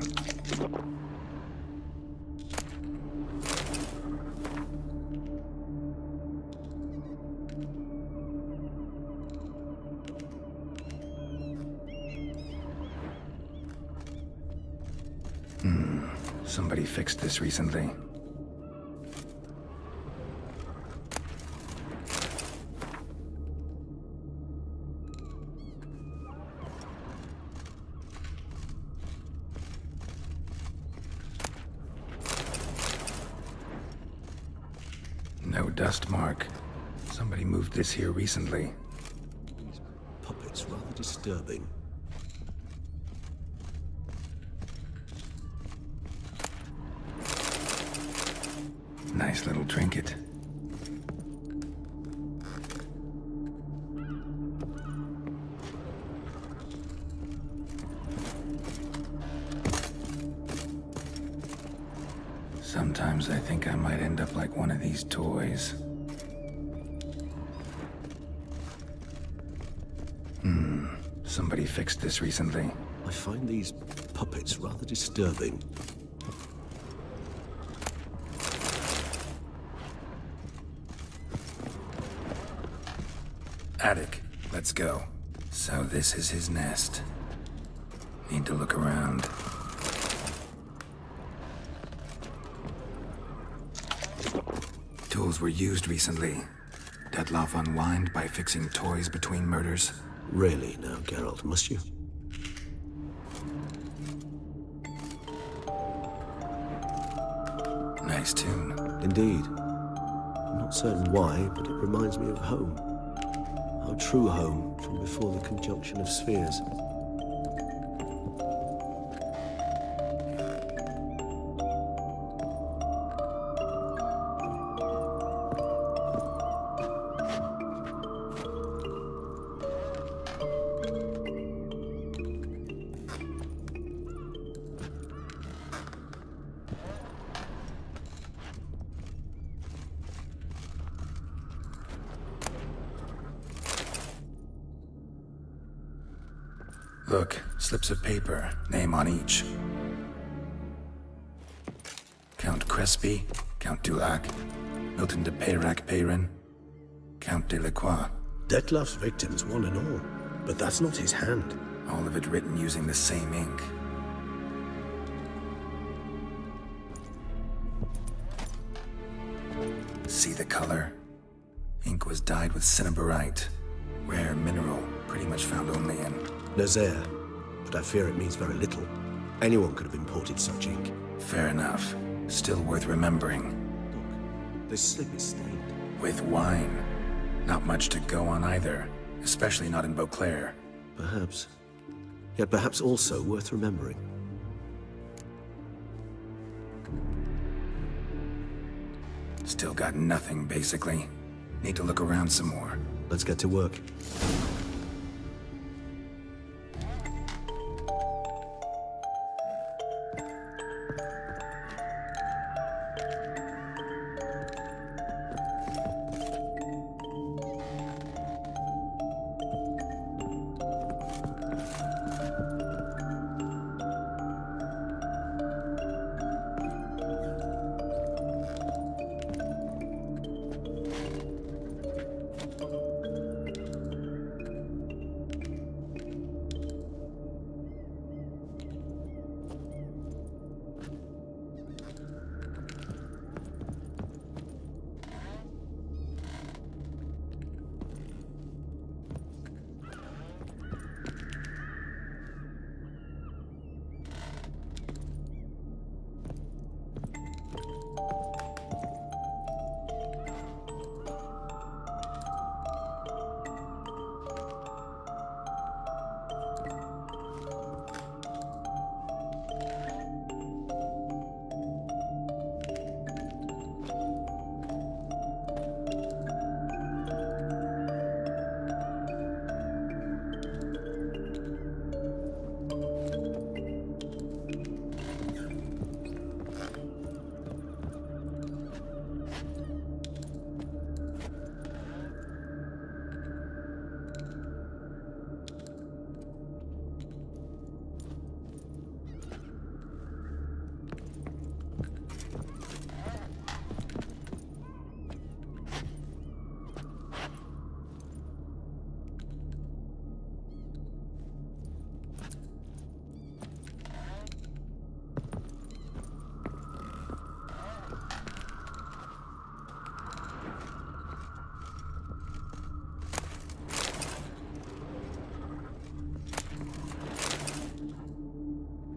Somebody fixed this recently. No dust mark. Somebody moved this here recently. These puppets rather disturbing. Nice little trinket. Sometimes I think I might end up like one of these toys. Somebody fixed this recently. I find these puppets rather disturbing. Attic, let's go. So this is his nest. Need to look around. Tools were used recently. Detloff unwind by fixing toys between murders. Really now, Geralt, must you? Nice tune. Indeed. I'm not certain why, but it reminds me of home. Our true home from before the conjunction of spheres. Look, slips of paper, name on each. Count Crespi, Count Dulac, Milton de Peyrac-Peyrin, Count Delacroix. Detloff's victims, one and all. But that's not his hand. All of it written using the same ink. See the color? Ink was dyed with cinnabarite. Rare mineral, pretty much found only in Nazaire, but I fear it means very little. Anyone could have imported such ink. Fair enough. Still worth remembering. Look, this slip is stained. With wine. Not much to go on either, especially not in Beauclair. Perhaps. Yet perhaps also worth remembering. Still got nothing, basically. Need to look around some more. Let's get to work.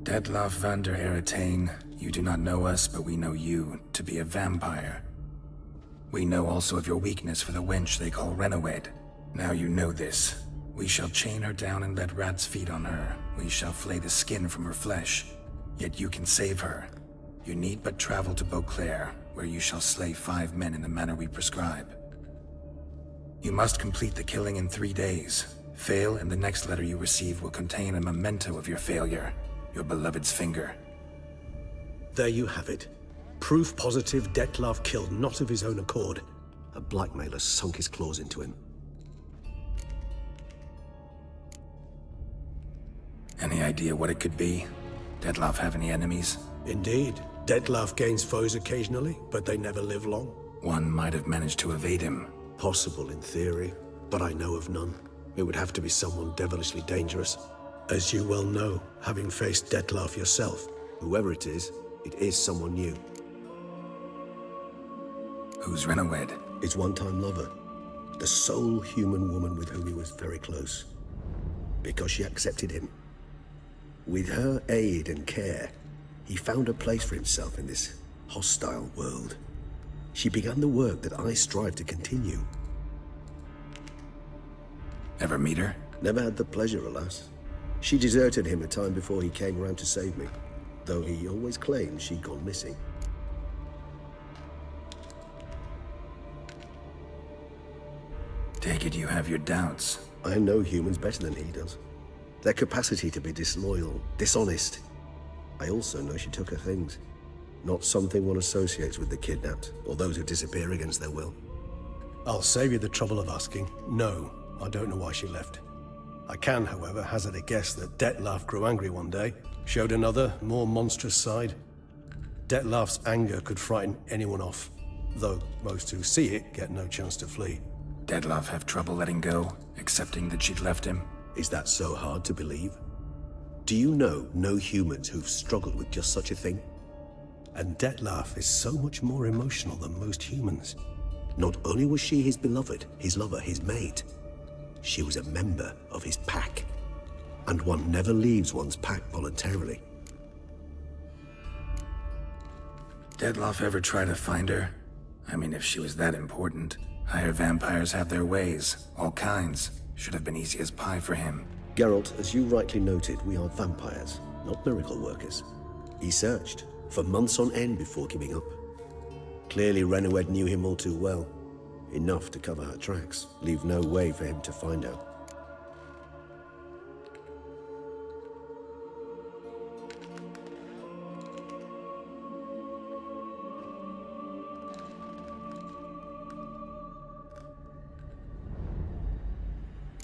Detlef van der Eretain, you do not know us, but we know you to be a vampire. We know also of your weakness for the wench they call Renowed. Now you know this. We shall chain her down and let rats feed on her. We shall flay the skin from her flesh. Yet you can save her. You need but travel to Beauclair, where you shall slay 5 men in the manner we prescribe. You must complete the killing in 3 days. Fail, and the next letter you receive will contain a memento of your failure. Your beloved's finger. There you have it. Proof positive Detlef killed not of his own accord. A blackmailer sunk his claws into him. Any idea what it could be? Detlef have any enemies? Indeed. Detlef gains foes occasionally, but they never live long. One might have managed to evade him. Possible in theory, but I know of none. It would have to be someone devilishly dangerous. As you well know, having faced Detlef yourself, whoever it is someone new. Who's Renowed? His one-time lover. The sole human woman with whom he was very close. Because she accepted him. With her aid and care, he found a place for himself in this hostile world. She began the work that I strive to continue. Ever meet her? Never had the pleasure, alas. She deserted him a time before he came around to save me, though he always claimed she'd gone missing. Take it you have your doubts. I know humans better than he does. Their capacity to be disloyal, dishonest. I also know she took her things. Not something one associates with the kidnapped, or those who disappear against their will. I'll save you the trouble of asking. No, I don't know why she left. I can, however, hazard a guess that Detlef grew angry one day, showed another, more monstrous side. Detlef's anger could frighten anyone off, though most who see it get no chance to flee. Detlef have trouble letting go, accepting that she'd left him? Is that so hard to believe? Do you know no humans who've struggled with just such a thing? And Detlef is so much more emotional than most humans. Not only was she his beloved, his lover, his mate, she was a member of his pack. And one never leaves one's pack voluntarily. Detlef ever try to find her? I mean, if she was that important. Higher vampires have their ways, all kinds. Should have been easy as pie for him. Geralt, as you rightly noted, we are vampires, not miracle workers. He searched for months on end before giving up. Clearly Renowed knew him all too well. Enough to cover her tracks, leave no way for him to find out.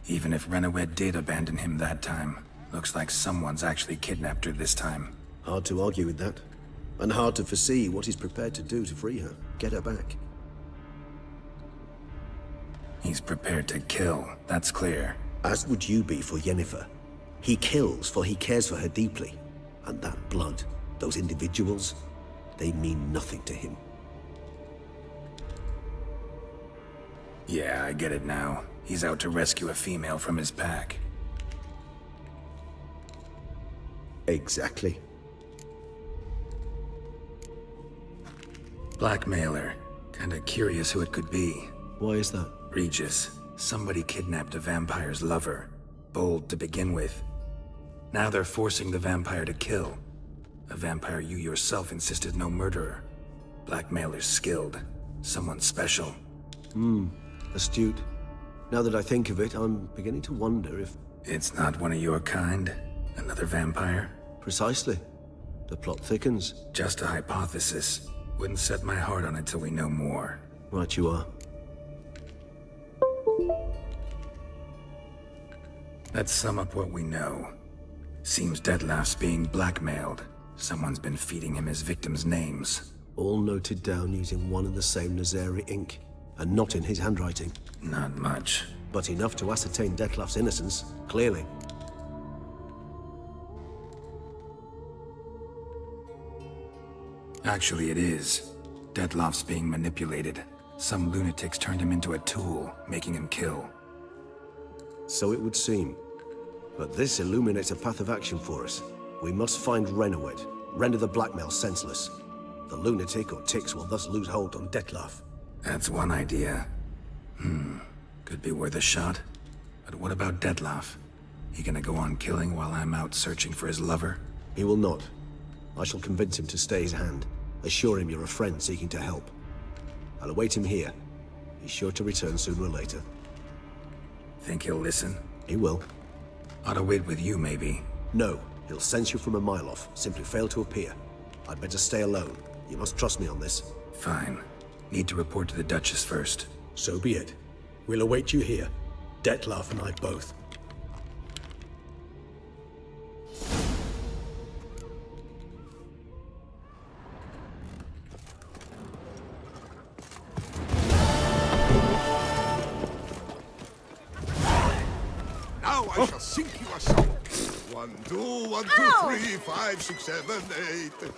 Even if Renowed did abandon him that time, looks like someone's actually kidnapped her this time. Hard to argue with that. And hard to foresee what he's prepared to do to free her, get her back. He's prepared to kill, that's clear. As would you be for Yennefer. He kills for he cares for her deeply. And that blood, those individuals, they mean nothing to him. Yeah, I get it now. He's out to rescue a female from his pack. Exactly. Blackmailer. Kinda curious who it could be. Why is that? Regis. Somebody kidnapped a vampire's lover. Bold to begin with. Now they're forcing the vampire to kill. A vampire you yourself insisted no murderer. Blackmailer's skilled. Someone special. Astute. Now that I think of it, I'm beginning to wonder if... It's not one of your kind? Another vampire? Precisely. The plot thickens. Just a hypothesis. Wouldn't set my heart on it till we know more. Right you are. Let's sum up what we know. Seems Detlef's being blackmailed. Someone's been feeding him his victims' names. All noted down using one and the same Nazari ink. And not in his handwriting. Not much. But enough to ascertain Detlef's innocence, clearly. Actually, it is. Detlef's being manipulated. Some lunatics turned him into a tool, making him kill. So it would seem. But this illuminates a path of action for us. We must find Renowed. Render the blackmail senseless. The lunatic or ticks will thus lose hold on Detlef. That's one idea. Could be worth a shot. But what about Detlef? He gonna go on killing while I'm out searching for his lover? He will not. I shall convince him to stay his hand. Assure him you're a friend seeking to help. I'll await him here. He's sure to return sooner or later. Think he'll listen? He will. Ought to wait with you, maybe. No. He'll sense you from a mile off. Simply fail to appear. I'd better stay alone. You must trust me on this. Fine. Need to report to the Duchess first. So be it. We'll await you here. Detlef and I both. Now I shall sing you a song. 1, 2, 1, 2, 3, 5, 6, 7, 8.